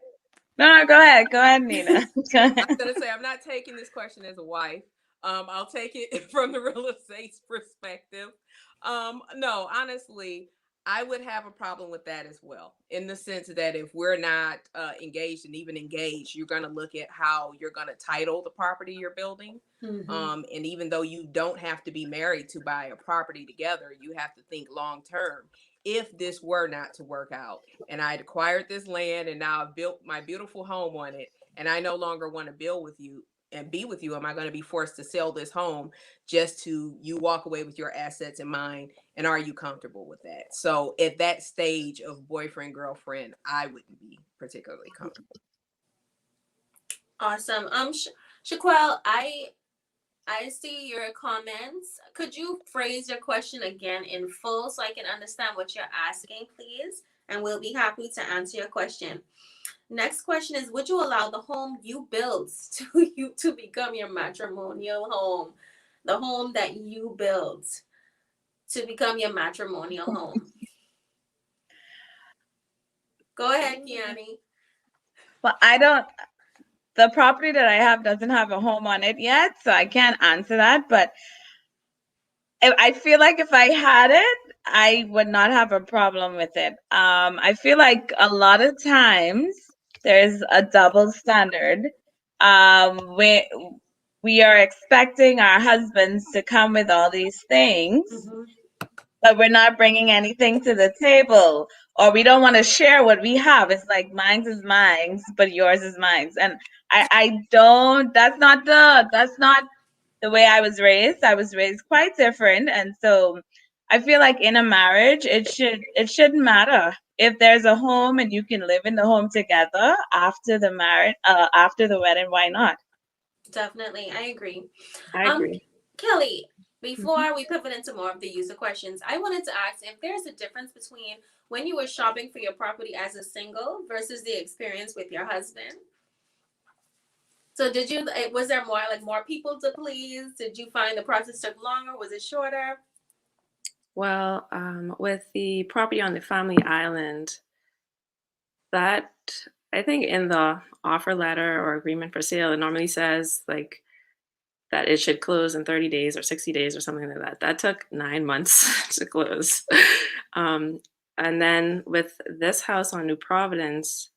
No, go ahead, Nina. I was gonna say I'm not taking this question as a wife. I'll take it from the real estate perspective. No, honestly, I would have a problem with that as well, in the sense that if we're not engaged and even engaged, you're gonna look at how you're gonna title the property you're building. Mm-hmm. And even though you don't have to be married to buy a property together, you have to think long term. If this were not to work out and I'd acquired this land and now I've built my beautiful home on it, and I no longer want to build with you and be with you, am I going to be forced to sell this home just to you walk away with your assets in mine? And are you comfortable with that? So at that stage of boyfriend, girlfriend, I wouldn't be particularly comfortable. Awesome. Shaquelle, I see your comments. Could you phrase your question again in full so I can understand what you're asking, please? And we'll be happy to answer your question. Next question is, would you allow the home you built to become your matrimonial home? The home that you built to become your matrimonial home. Go ahead, Kiani. Well, the property that I have doesn't have a home on it yet, so I can't answer that. But I feel like if I had it, I would not have a problem with it. I feel like a lot of times there's a double standard. We are expecting our husbands to come with all these things, Mm-hmm. but we're not bringing anything to the table, or we don't want to share what we have. It's like mine's is mine's, but yours is mine's. And I don't, that's not the way I was raised. I was raised quite different. And so I feel like in a marriage, it shouldn't matter if there's a home and you can live in the home together after the marriage, after the wedding, why not? Definitely. I agree. I agree. Kelly, before we pivot into more of the user questions, I wanted to ask if there's a difference between when you were shopping for your property as a single versus the experience with your husband. So was there more people to please? Did you find the process took longer? Was it shorter? Well, with the property on the family island, that I think in the offer letter or agreement for sale, it normally says like that it should close in 30 days or 60 days or something like that. That took 9 months to close. And then with this house on New Providence,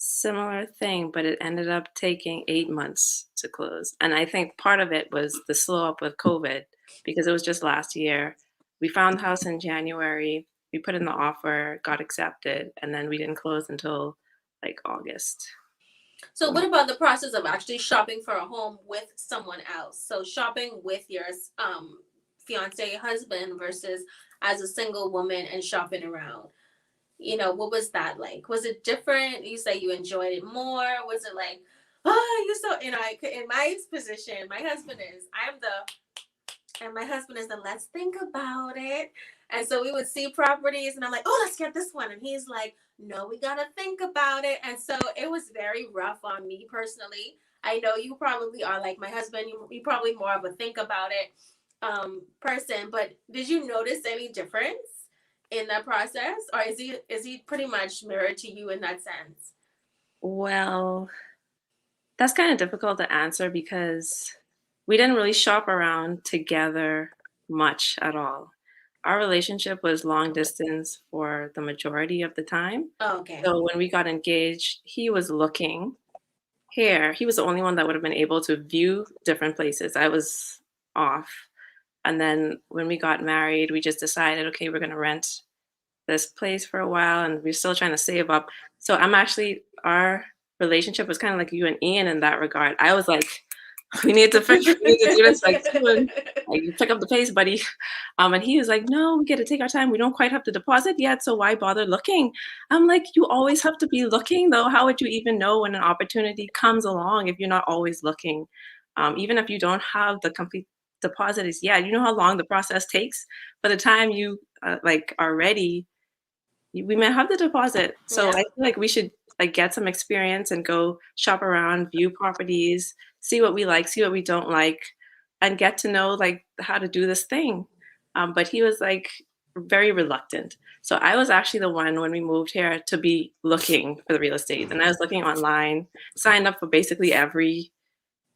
similar thing, but it ended up taking 8 months to close. And I think part of it was the slow up with COVID because it was just last year. We found the house in January, we put in the offer, got accepted, and then we didn't close until like August. So what about the process of actually shopping for a home with someone else? So shopping with your fiance, husband versus as a single woman and shopping around. What was that like? Was it different? You say you enjoyed it more? Was it like, oh, you so, in my position, my husband is the let's think about it. And so we would see properties and I'm like, oh, let's get this one. And he's like, no, we got to think about it. And so it was very rough on me personally. I know you probably are like my husband. You probably more of a think about it person. But did you notice any difference in that process? Or is he pretty much mirrored to you in that sense? Well, that's kind of difficult to answer because we didn't really shop around together much at all. Our relationship was long distance for the majority of the time. Oh, okay. So when we got engaged, he was looking here. He was the only one that would have been able to view different places. I was off. And then when we got married, we just decided, okay, we're going to rent this place for a while and we're still trying to save up. So our relationship was kind of like you and Ian in that regard. I was like, we need to do this like soon. Like, you pick up the pace, buddy. And he was like, no, we get to take our time. We don't quite have the deposit yet, so why bother looking? I'm like, you always have to be looking though. How would you even know when an opportunity comes along if you're not always looking? Even if you don't have the complete deposit is, yeah, you know how long the process takes. By the time you are ready, we may have the deposit. So I feel like we should get some experience and go shop around, view properties, see what we like, see what we don't like, and get to know how to do this thing. But he was very reluctant. So I was actually the one when we moved here to be looking for the real estate. And I was looking online, signed up for basically every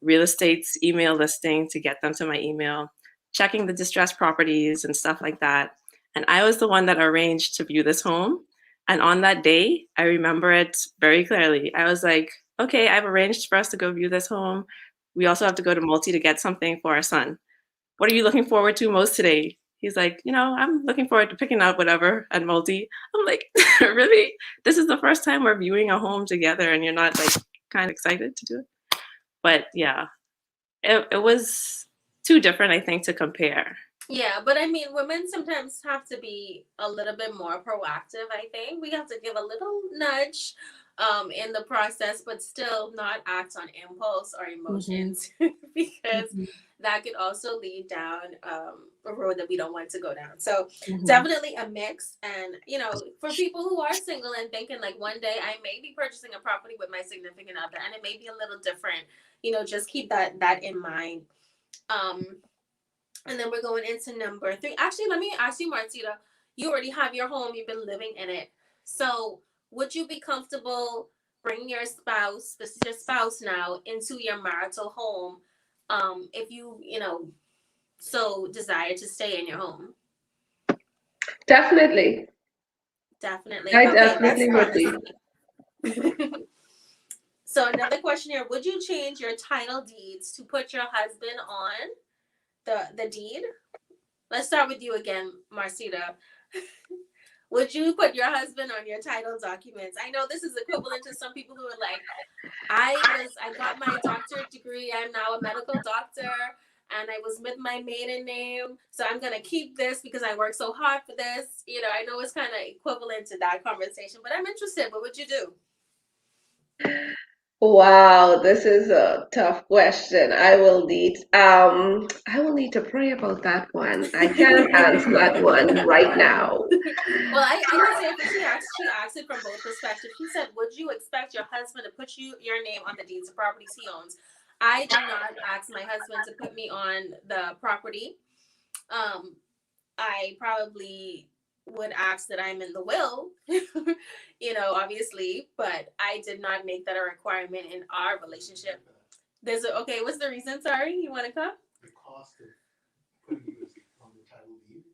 real estate's email listing to get them to my email, checking the distressed properties and stuff like that. And I was the one that arranged to view this home. And on that day, I remember it very clearly. I was like, okay, I've arranged for us to go view this home. We also have to go to Multi to get something for our son. What are you looking forward to most today? He's like, I'm looking forward to picking out whatever at Multi. I'm like, really? This is the first time we're viewing a home together and you're not kind of excited to do it? But yeah, it was too different, I think, to compare. Yeah, but I mean, women sometimes have to be a little bit more proactive, I think. We have to give a little nudge in the process, but still not act on impulse or emotions because that could also lead down a road that we don't want to go down. So definitely a mix. And, for people who are single and thinking one day I may be purchasing a property with my significant other and it may be a little different, just keep that in mind. And then we're going into number 3. Actually, let me ask you, Martita, you already have your home. You've been living in it. So would you be comfortable bringing your spouse, this is your spouse now, into your marital home if you, so desire to stay in your home? Definitely. Definitely. I Okay, definitely would be. So another question here. Would you change your title deeds to put your husband on the deed? Let's start with you again, Marcita. Would you put your husband on your title documents? I know this is equivalent to some people who are like, I got my doctorate degree. I'm now a medical doctor and I was with my maiden name. So I'm going to keep this because I worked so hard for this. I know it's kind of equivalent to that conversation, but I'm interested. What would you do? Wow, this is a tough question. I will need to pray about that one. I can't answer that one right now. Well, I can say if she asked it from both perspectives. She said, would you expect your husband to put your name on the deeds of properties he owns? I did not ask my husband to put me on the property. I probably would ask that I'm in the will, obviously, but I did not make that a requirement in our relationship. Okay, what's the reason? Sorry, you want to come? The cost of putting you on the title deed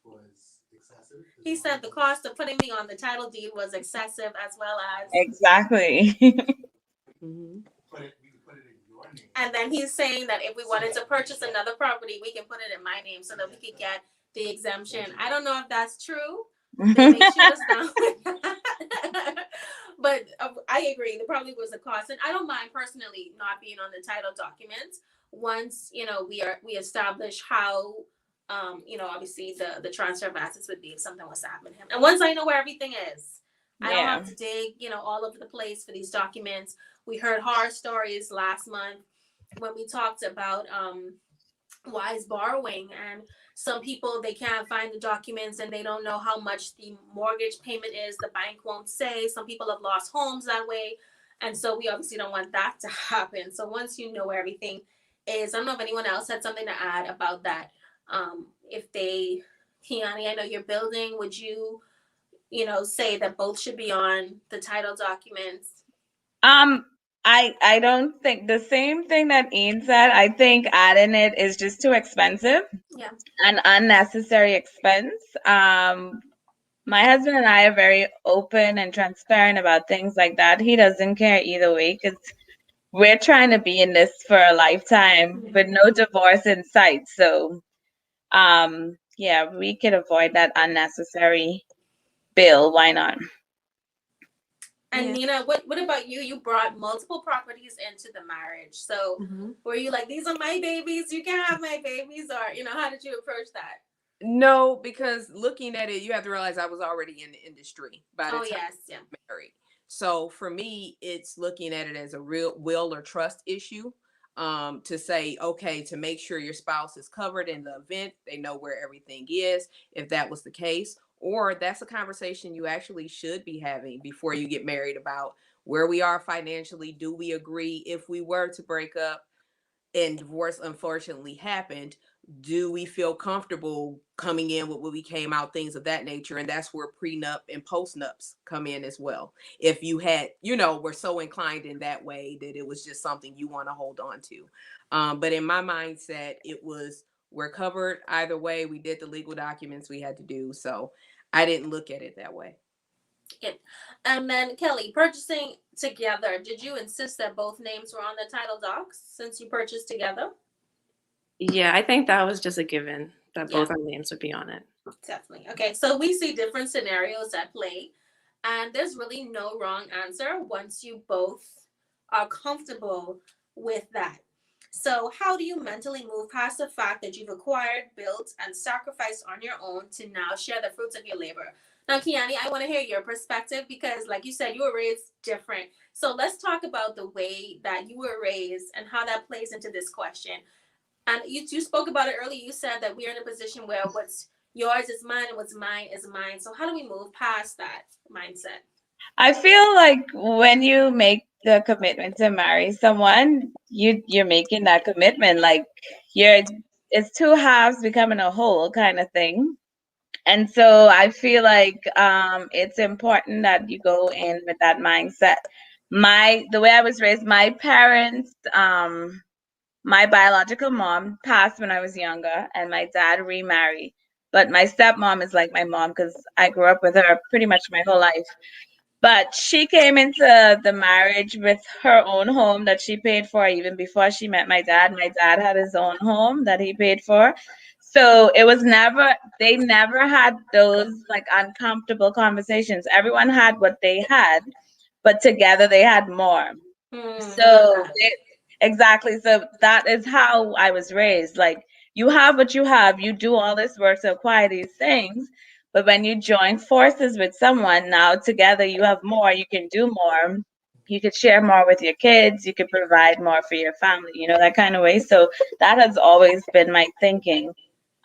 was excessive. He said the cost of putting me on the title deed was excessive, as well as. Exactly. Mhm. And then he's saying that if we wanted to purchase another property, we can put it in my name so that we could get the exemption. I don't know if that's true. They may shoot us down with that. But I agree. There probably was a cost, and I don't mind personally not being on the title documents once we establish how obviously the transfer of assets would be if something was to happen to him, and once I know where everything is, I don't Yeah. have to dig all over the place for these documents. We heard horror stories last month when we talked about wise borrowing, and some people, they can't find the documents and they don't know how much the mortgage payment is. The bank won't say. Some people have lost homes that way, and so we obviously don't want that to happen. So once you know where everything is, I don't know if anyone else had something to add about that. If they, Kiani, I know you're building, would you say that both should be on the title documents? I don't think the same thing that Ian said. I think adding it is just too expensive. Yeah. An unnecessary expense. My husband and I are very open and transparent about things like that. He doesn't care either way because we're trying to be in this for a lifetime with no divorce in sight. So, yeah, we could avoid that unnecessary bill. Why not? And Yeah. Nina, what about you? You brought multiple properties into the marriage. So were you like, these are my babies, you can't have my babies? Or, how did you approach that? No, because looking at it, you have to realize I was already in the industry by the time Yes, yeah. I was married. So for me, it's looking at it as a real will or trust issue. To say, okay, to make sure your spouse is covered in the event, they know where everything is, if that was the case. Or that's a conversation you actually should be having before you get married about where we are financially. Do we agree if we were to break up and divorce unfortunately happened? Do we feel comfortable coming in with what we came out, things of that nature? And that's where prenup and postnups come in as well. If you had, were so inclined in that way that it was just something you want to hold on to. But in my mindset, it was, we're covered either way. We did the legal documents we had to do. So I didn't look at it that way. Good. And then Kelly, purchasing together, did you insist that both names were on the title docs since you purchased together? Yeah, I think that was just a given that Yeah. both our names would be on it. Definitely. Okay, so we see different scenarios at play, and there's really no wrong answer once you both are comfortable with that. So, how do you mentally move past the fact that you've acquired, built, and sacrificed on your own to now share the fruits of your labor? Now, Kiani, I want to hear your perspective because, like you said, you were raised different. So, let's talk about the way that you were raised and how that plays into this question. And you spoke about it earlier. You said that we are in a position where what's yours is mine and what's mine is mine. So how do we move past that mindset? I feel like when you make the commitment to marry someone, you're making that commitment. Like you're it's two halves becoming a whole kind of thing. And so I feel like it's important that you go in with that mindset. The way I was raised, my parents, my biological mom passed when I was younger, and my dad remarried. But my stepmom is like my mom because I grew up with her pretty much my whole life. But she came into the marriage with her own home that she paid for even before she met my dad. My dad had his own home that he paid for. So it was they never had those like uncomfortable conversations. Everyone had what they had, but together they had more. So exactly. So that is how I was raised. Like you have what you have, you do all this work to acquire these things. But when you join forces with someone, now together you have more, you can do more. You could share more with your kids, you could provide more for your family, that kind of way. So that has always been my thinking.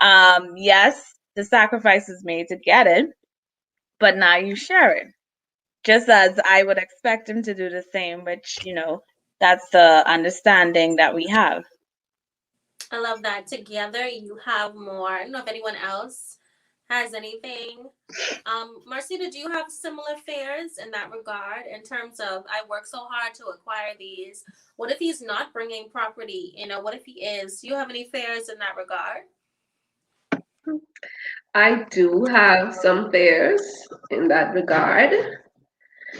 Yes, the sacrifice is made to get it, but now you share it just as I would expect him to do the same, which, that's the understanding that we have. I love that. Together you have more. I don't know if anyone else has anything. Marcita, do you have similar fears in that regard in terms of I work so hard to acquire these? What if he's not bringing property? What if he is? Do you have any fears in that regard? I do have some fears in that regard,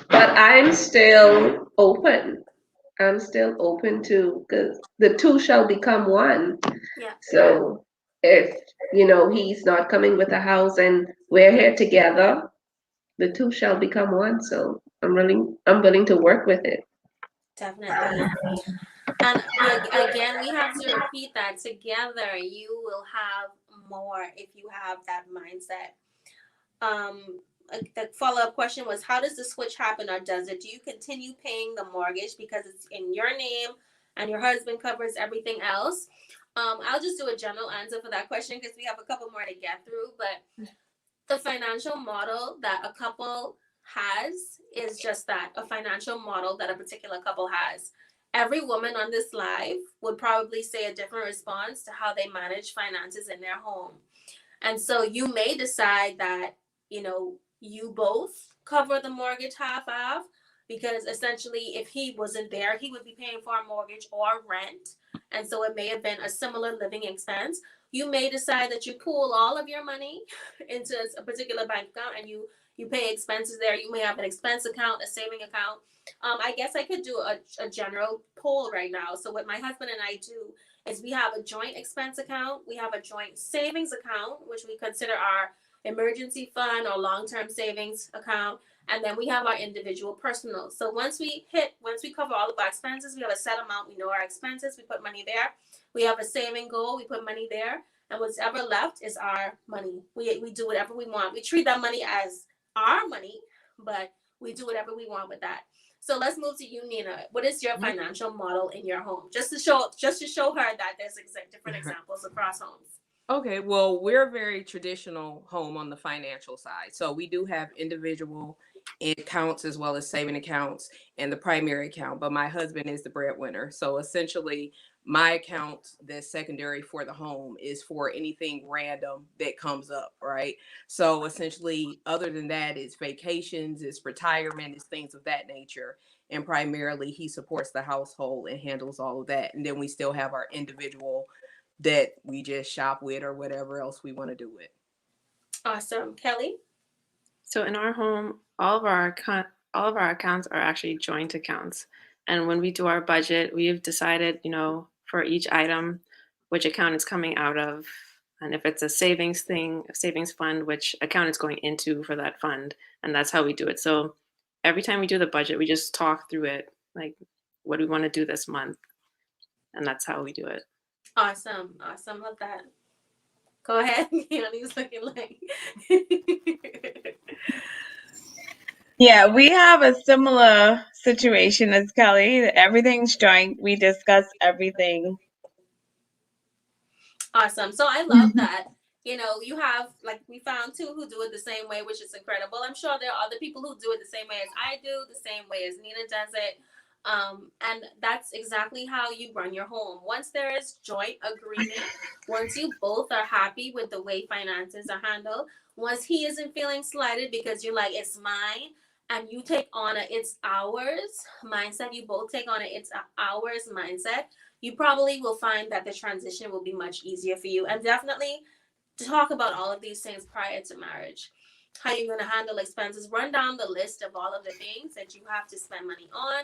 but I'm still open. I'm still open to, because the two shall become one. Yeah. So if, he's not coming with a house and we're here together, the two shall become one. So I'm willing to work with it. Definitely. And we have to repeat that together you will have more if you have that mindset. The follow-up question was, how does the switch happen, or does it? Do you continue paying the mortgage because it's in your name and your husband covers everything else? I'll just do a general answer for that question because we have a couple more to get through. But the financial model that a couple has is just that, a financial model that a particular couple has. Every woman on this live would probably say a different response to how they manage finances in their home. And so you may decide that, you both cover the mortgage half off, because essentially if he wasn't there, he would be paying for a mortgage or rent. And so it may have been a similar living expense. You may decide that you pool all of your money into a particular bank account and you pay expenses there. You may have an expense account, a saving account. I guess I could do a general poll right now. So what my husband and I do is we have a joint expense account, we have a joint savings account, which we consider our emergency fund or long-term savings account, and then we have our individual personal. So once we cover all of our expenses, we have a set amount, we know our expenses, we put money there. We have a saving goal, we put money there, and what's ever left is our money. We do whatever we want. We treat that money as our money, but we do whatever we want with that. So let's move to you, Nina. What is your financial model in your home? Just to show her that there's different examples across homes. Okay, well, we're a very traditional home on the financial side. So we do have individual accounts as well as saving accounts and the primary account, but my husband is the breadwinner. So essentially, my account that's secondary for the home is for anything random that comes up, right? So essentially, other than that, it's vacations, it's retirement, it's things of that nature. And primarily, he supports the household and handles all of that. And then we still have our individual that we just shop with or whatever else we want to do with. Awesome. Kelly? So in our home, all of our accounts are actually joint accounts. And when we do our budget, we've decided, for each item, which account it's coming out of, and if it's a savings fund, which account it's going into for that fund. And that's how we do it. So every time we do the budget, we just talk through it, like, what do we want to do this month? And that's how we do it. Awesome. Love that. Go ahead. Keanu's looking like. Yeah, we have a similar situation as Kelly. Everything's joint. We discuss everything. Awesome. So I love that. You have, like, we found two who do it the same way, which is incredible. I'm sure there are other people who do it the same way as I do, the same way as Nina does it. And that's exactly how you run your home. Once there is joint agreement, once you both are happy with the way finances are handled, once he isn't feeling slighted because you're like, it's mine, and you take on a it's ours mindset, you both take on a it's ours mindset, you probably will find that the transition will be much easier for you. And definitely talk about all of these things prior to marriage. How you're going to handle expenses. Run down the list of all of the things that you have to spend money on.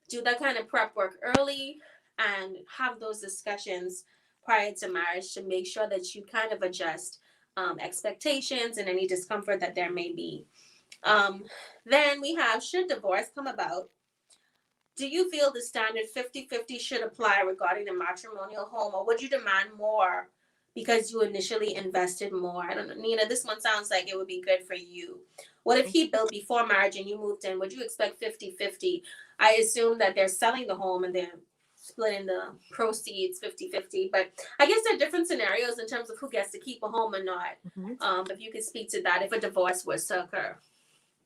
Do that kind of prep work early and have those discussions prior to marriage to make sure that you kind of adjust expectations and any discomfort that there may be. Then we have, should divorce come about, do you feel the standard 50-50 should apply regarding the matrimonial home, or would you demand more because you initially invested more? I don't know, Nina, this one sounds like it would be good for you. What if he built before marriage and you moved in? Would you expect 50-50? I assume that they're selling the home and they're splitting the proceeds 50-50, but I guess there are different scenarios in terms of who gets to keep a home or not. If you could speak to that, if a divorce was to occur.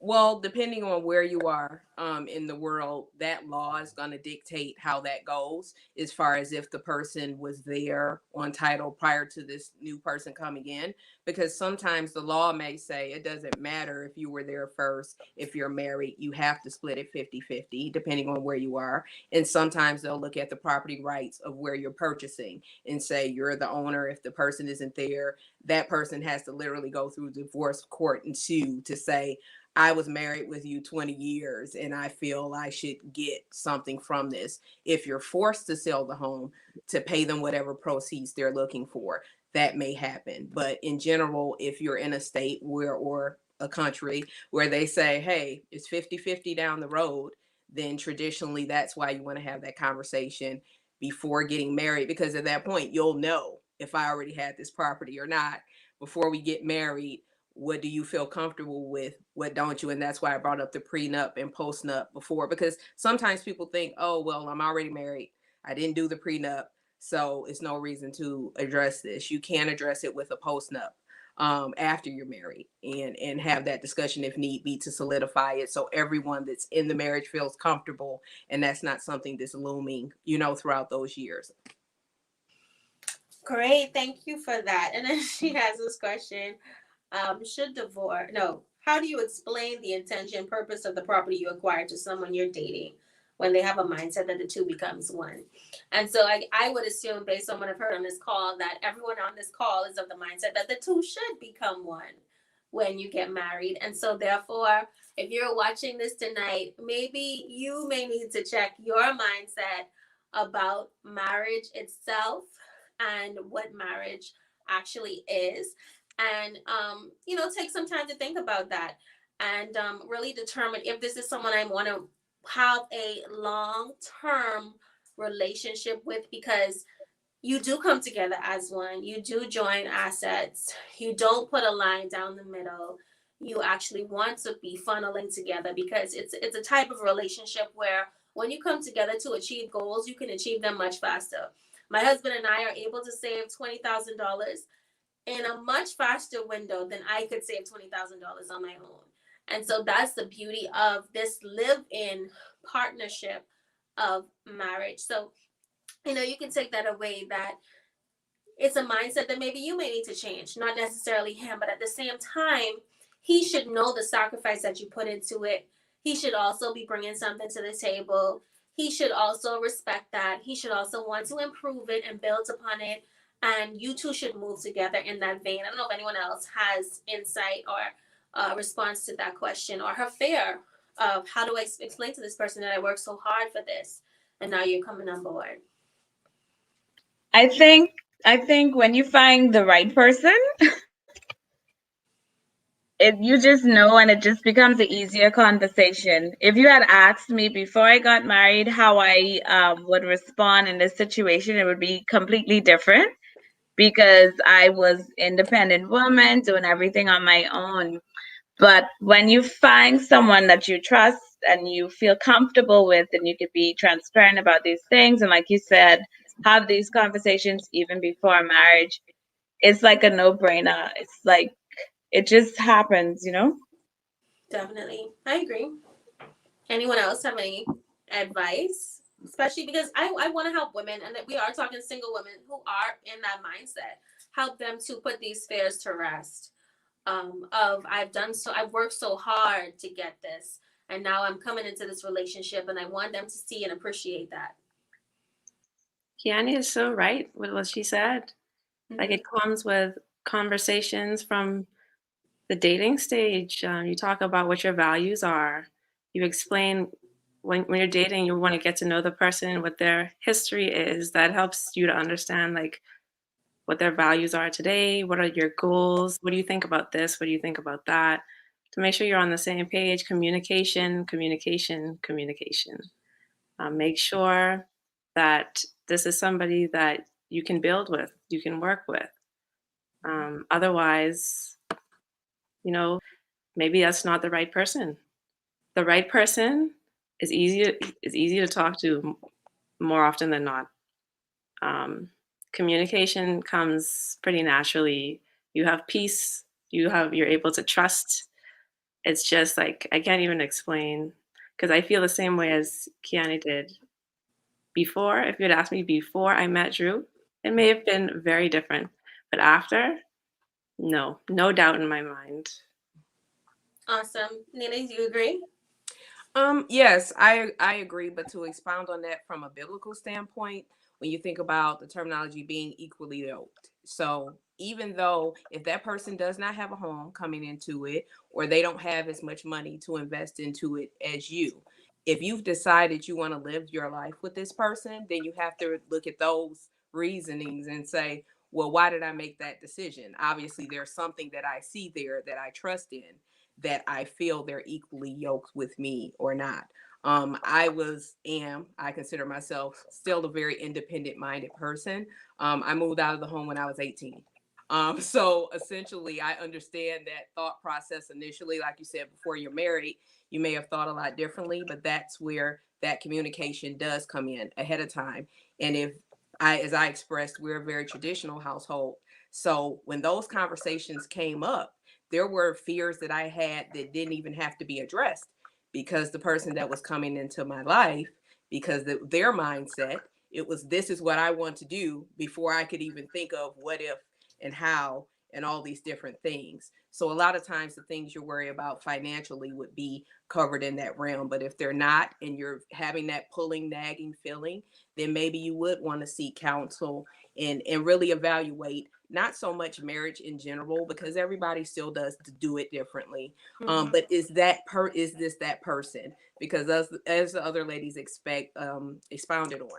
Well, depending on where you are in the world, that law is going to dictate how that goes, as far as if the person was there on title prior to this new person coming in. Because sometimes the law may say it doesn't matter if you were there first. If you're married, you have to split it 50-50, depending on where you are. And sometimes they'll look at the property rights of where you're purchasing and say you're the owner if the person isn't there. that person has to literally go through divorce court and sue to say, I was married with you 20 years and I feel I should get something from this. If you're forced to sell the home to pay them whatever proceeds they're looking for, that may happen. But in general, if you're in a state where, or a country where they say, hey, it's 50-50 down the road, then traditionally that's why you want to have that conversation before getting married, because at that point you'll know if I already had this property or not. Before we get married, what do you feel comfortable with, what don't you? And that's why I brought up the prenup and postnup before, because sometimes people think, oh well, I'm already married, I didn't do the prenup, so it's no reason to address this. You can address it with a postnup after you're married, and have that discussion if need be to solidify it, so everyone that's in the marriage feels comfortable and that's not something that's looming, throughout those years. Great, thank you for that. And then she has this question. How do you explain the intention, purpose of the property you acquired to someone you're dating when they have a mindset that the two becomes one? And so I would assume, based on what I've heard on this call, that everyone on this call is of the mindset that the two should become one when you get married. And so therefore, if you're watching this tonight, maybe you may need to check your mindset about marriage itself and what marriage actually is, and take some time to think about that, and really determine if this is someone I want to have a long-term relationship with, because you do come together as one, you do join assets, you don't put a line down the middle, you actually want to be funneling together, because it's a type of relationship where when you come together to achieve goals, you can achieve them much faster. My husband and I are able to save $20,000 in a much faster window than I could save $20,000 on my own. And so that's the beauty of this live-in partnership of marriage. So, you can take that away, that it's a mindset that maybe you may need to change, not necessarily him, but at the same time, he should know the sacrifice that you put into it. He should also be bringing something to the table. He should also respect that. He should also want to improve it and build upon it. And you two should move together in that vein. I don't know if anyone else has insight or response to that question, or her fear of, how do I explain to this person that I worked so hard for this and now you're coming on board? I think when you find the right person, you just know, and it just becomes an easier conversation. If you had asked me before I got married how I would respond in this situation, it would be completely different, because I was independent woman doing everything on my own. But when you find someone that you trust and you feel comfortable with, and you could be transparent about these things, and like you said, have these conversations even before marriage, it's like a no-brainer. It's like it just happens. Definitely. I agree. Anyone else have any advice? Especially because I want to help women, and that we are talking single women who are in that mindset, help them to put these fears to rest. I've worked so hard to get this, and now I'm coming into this relationship, and I want them to see and appreciate that. Kiani is so right with what she said. Like, it comes with conversations from the dating stage. You talk about what your values are. You explain when you're dating, you want to get to know the person, what their history is. That helps you to understand like what their values are today. What are your goals? What do you think about this? What do you think about that? To make sure you're on the same page. Communication, communication, communication. Make sure that this is somebody that you can build with, you can work with. Otherwise, maybe that's not the right person. The right person is easy to talk to more often than not. Communication comes pretty naturally. You have peace. You're able to trust. It's just like, I can't even explain, because I feel the same way as Kiani did. Before, if you had asked me before I met Drew, it may have been very different. But after, no doubt in my mind. Awesome. Nina, do you agree? Yes, I agree. But to expound on that from a biblical standpoint, when you think about the terminology being equally yoked, so even though if that person does not have a home coming into it, or they don't have as much money to invest into it as you, if you've decided you want to live your life with this person, then you have to look at those reasonings and say, well, why did I make that decision? Obviously, there's something that I see there that I trust in, that I feel they're equally yoked with me or not. I consider myself still a very independent minded person. I moved out of the home when I was 18. So essentially, I understand that thought process initially. Like you said, before you're married, you may have thought a lot differently, but that's where that communication does come in ahead of time. And as I expressed, we're a very traditional household. So when those conversations came up, there were fears that I had that didn't even have to be addressed, because the person that was coming into my life, because their mindset, it was, this is what I want to do, before I could even think of what if and how and all these different things. So a lot of times the things you worry about financially would be covered in that realm. But if they're not, and you're having that pulling, nagging feeling, then maybe you would want to seek counsel and really evaluate, not so much marriage in general, because everybody still does to do it differently. But is this that person? Because as the other ladies expounded on,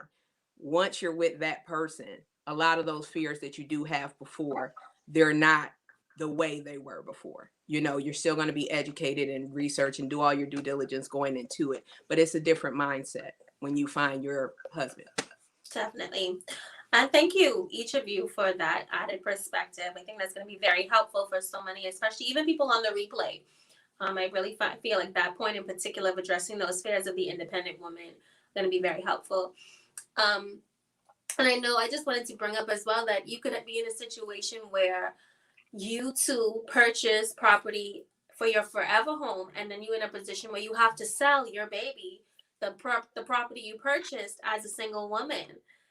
once you're with that person, a lot of those fears that you do have before, they're not the way they were before. You're still going to be educated and research and do all your due diligence going into it, but it's a different mindset when you find your husband. Definitely. And thank you, each of you, for that added perspective. I think that's going to be very helpful for so many, especially even people on the replay. I really feel like that point in particular of addressing those fears of the independent woman going to be very helpful. And I know I just wanted to bring up as well that you could be in a situation where you two purchase property for your forever home, and then you're in a position where you have to sell your baby, the property you purchased as a single woman.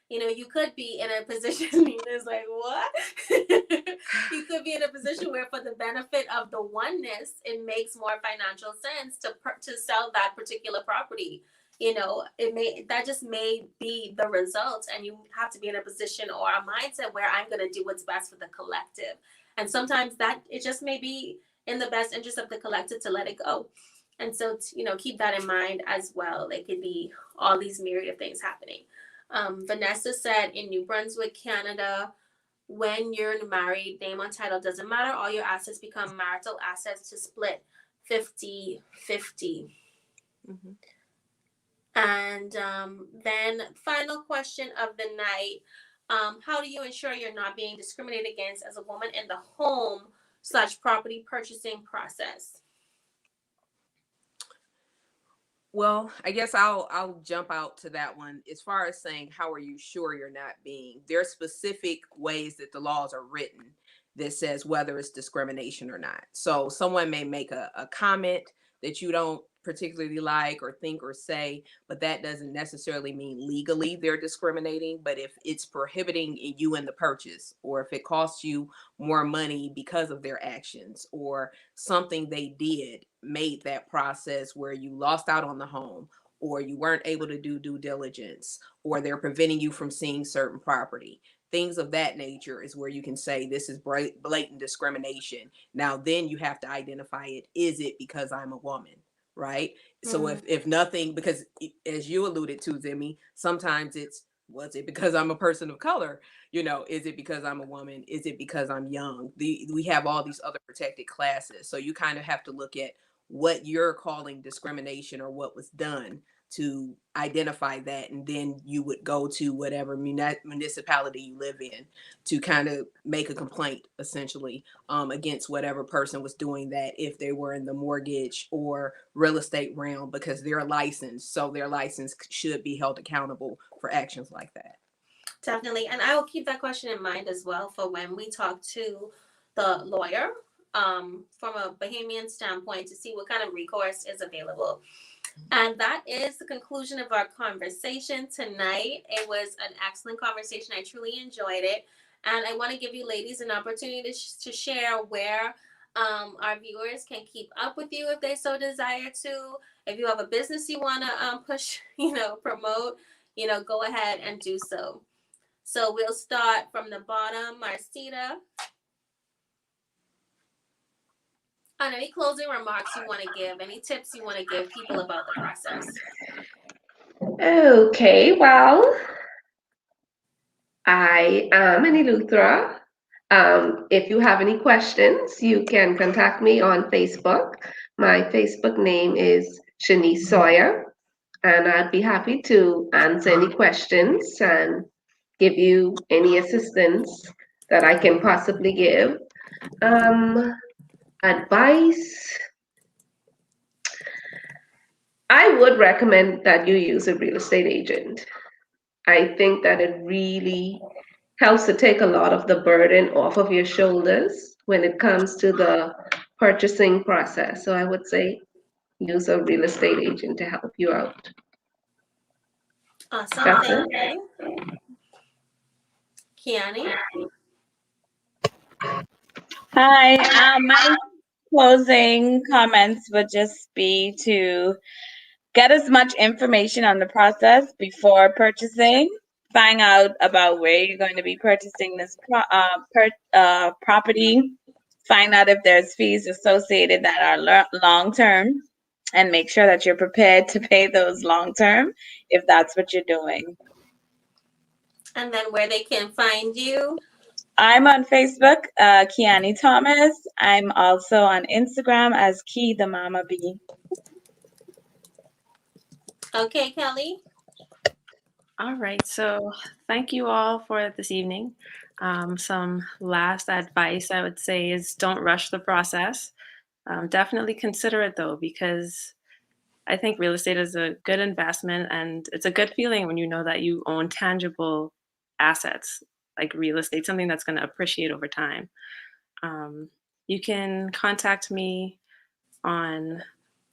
You could be in a position, Nina's like, what? You could be in a position where, for the benefit of the oneness, it makes more financial sense to sell that particular property. That just may be the result, and you have to be in a position or a mindset where I'm going to do what's best for the collective. And sometimes that it just may be in the best interest of the collective to let it go. And so, keep that in mind as well. There could be all these myriad of things happening. Vanessa said, in New Brunswick, Canada, when you're married, name on title doesn't matter. All your assets become marital assets to split 50-50. Mm-hmm. And then final question of the night. How do you ensure you're not being discriminated against as a woman in the home/property purchasing process? Well, I guess I'll jump out to that one. As far as saying, how are you sure you're not being, there are specific ways that the laws are written that says whether it's discrimination or not. So someone may make a comment that you don't particularly like or think or say, but that doesn't necessarily mean legally they're discriminating. But if it's prohibiting you in the purchase, or if it costs you more money because of their actions, or something they did made that process where you lost out on the home, or you weren't able to do due diligence, or they're preventing you from seeing certain property, things of that nature, is where you can say this is blatant discrimination. Now, then you have to identify it. Is it because I'm a woman? Right. So if nothing, because as you alluded to, Zemi, sometimes was it because I'm a person of color? Is it because I'm a woman? Is it because I'm young? We have all these other protected classes. So you kind of have to look at what you're calling discrimination or what was done to identify that. And then you would go to whatever municipality you live in to kind of make a complaint, essentially, against whatever person was doing that, if they were in the mortgage or real estate realm, because they're licensed. So their license should be held accountable for actions like that. Definitely. And I will keep that question in mind as well for when we talk to the lawyer, from a Bahamian standpoint, to see what kind of recourse is available. And that is the conclusion of our conversation tonight. It was an excellent conversation. I truly enjoyed it. And I want to give you ladies an opportunity to share where our viewers can keep up with you if they so desire to. If you have a business you want to push, promote, go ahead and do so. So we'll start from the bottom. Marcita. And any closing remarks you want to give, any tips you want to give people about the process? Okay, well, I am an Eleuthera. If you have any questions, you can contact me on Facebook. My Facebook name is Shanice Sawyer, and I'd be happy to answer any questions and give you any assistance that I can possibly give. Advice, I would recommend that you use a real estate agent. I think that it really helps to take a lot of the burden off of your shoulders when it comes to the purchasing process. So I would say use a real estate agent to help you out. Awesome. That's Thank it. you. Kiani? Hi. My closing comments would just be to get as much information on the process before purchasing. Find out about where you're going to be purchasing this property. Find out if there's fees associated that are long term, and make sure that you're prepared to pay those long term if that's what you're doing. And then where they can find you? I'm on Facebook, Kiani Thomas. I'm also on Instagram as Key the Mama Bee. Okay, Kelly. All right, so thank you all for this evening. Some last advice I would say is don't rush the process. Definitely consider it though, because I think real estate is a good investment and it's a good feeling when you know that you own tangible assets like real estate, something that's going to appreciate over time. You can contact me on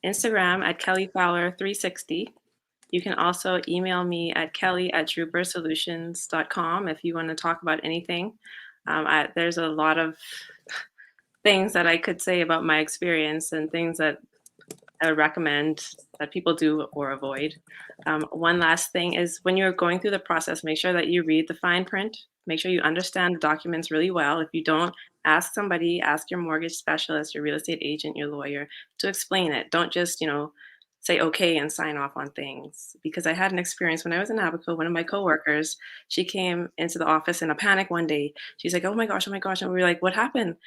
Instagram at Kelly Fowler 360. You can also email me at kelly@droopersolutions.com if you want to talk about anything. There's a lot of things that I could say about my experience and things that I would recommend that people do or avoid. One last thing is when you're going through the process, make sure that you read the fine print. Make sure you understand the documents really well. If you don't, ask somebody, ask your mortgage specialist, your real estate agent, your lawyer to explain it. Don't just, say okay and sign off on things. Because I had an experience when I was in Abaco, one of my coworkers, she came into the office in a panic one day. She's like, oh my gosh. And we were like, what happened?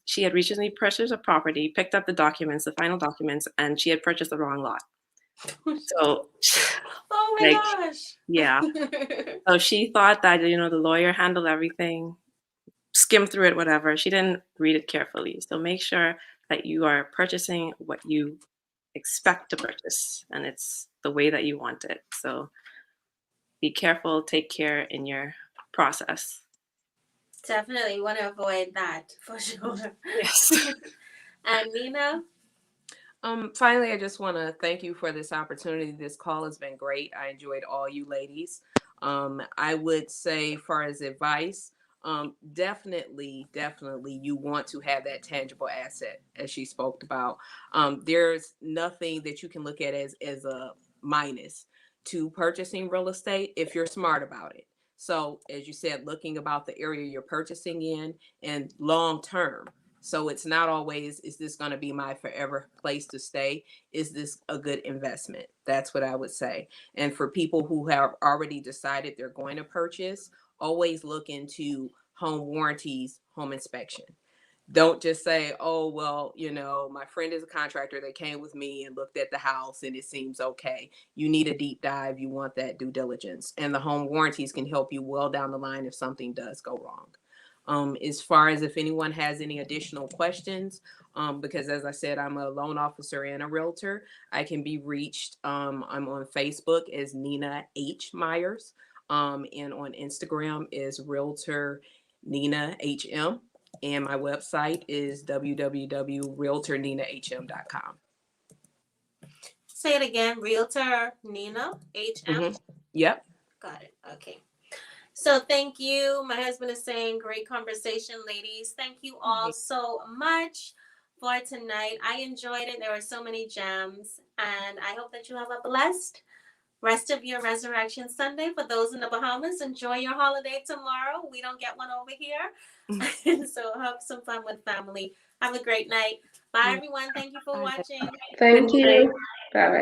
She had recently purchased a property, picked up the documents, the final documents, and she had purchased the wrong lot. So, oh my gosh. Yeah. So she thought that, the lawyer handled everything, skimmed through it, whatever. She didn't read it carefully. So make sure that you are purchasing what you expect to purchase and it's the way that you want it. So be careful, take care in your process. Definitely want to avoid that for sure. Yes. And Nina? Finally, I just want to thank you for this opportunity. This call has been great. I enjoyed all you ladies. I would say, far as advice, definitely you want to have that tangible asset, as she spoke about. There's nothing that you can look at as a minus to purchasing real estate if you're smart about it. So, as you said, looking about the area you're purchasing in and long term. So it's not always, is this going to be my forever place to stay? Is this a good investment? That's what I would say. And for people who have already decided they're going to purchase, always look into home warranties, home inspection. Don't just say, oh, well, my friend is a contractor. They came with me and looked at the house and it seems okay. You need a deep dive. You want that due diligence. And the home warranties can help you well down the line if something does go wrong. As far as if anyone has any additional questions, because as I said, I'm a loan officer and a realtor, I can be reached. I'm on Facebook as Nina H. Myers, and on Instagram is Realtor Nina HM, and my website is www.realtorninahm.com. Say it again, Realtor Nina HM. Mm-hmm. Yep. Got it. Okay. So thank you. My husband is saying great conversation, ladies. Thank you all so much for tonight. I enjoyed it. There were so many gems, and I hope that you have a blessed rest of your Resurrection Sunday. For those in the Bahamas, enjoy your holiday tomorrow. We don't get one over here. So have some fun with family. Have a great night. Bye, everyone. Thank you for Bye. watching. Thank Good night. you. Bye bye.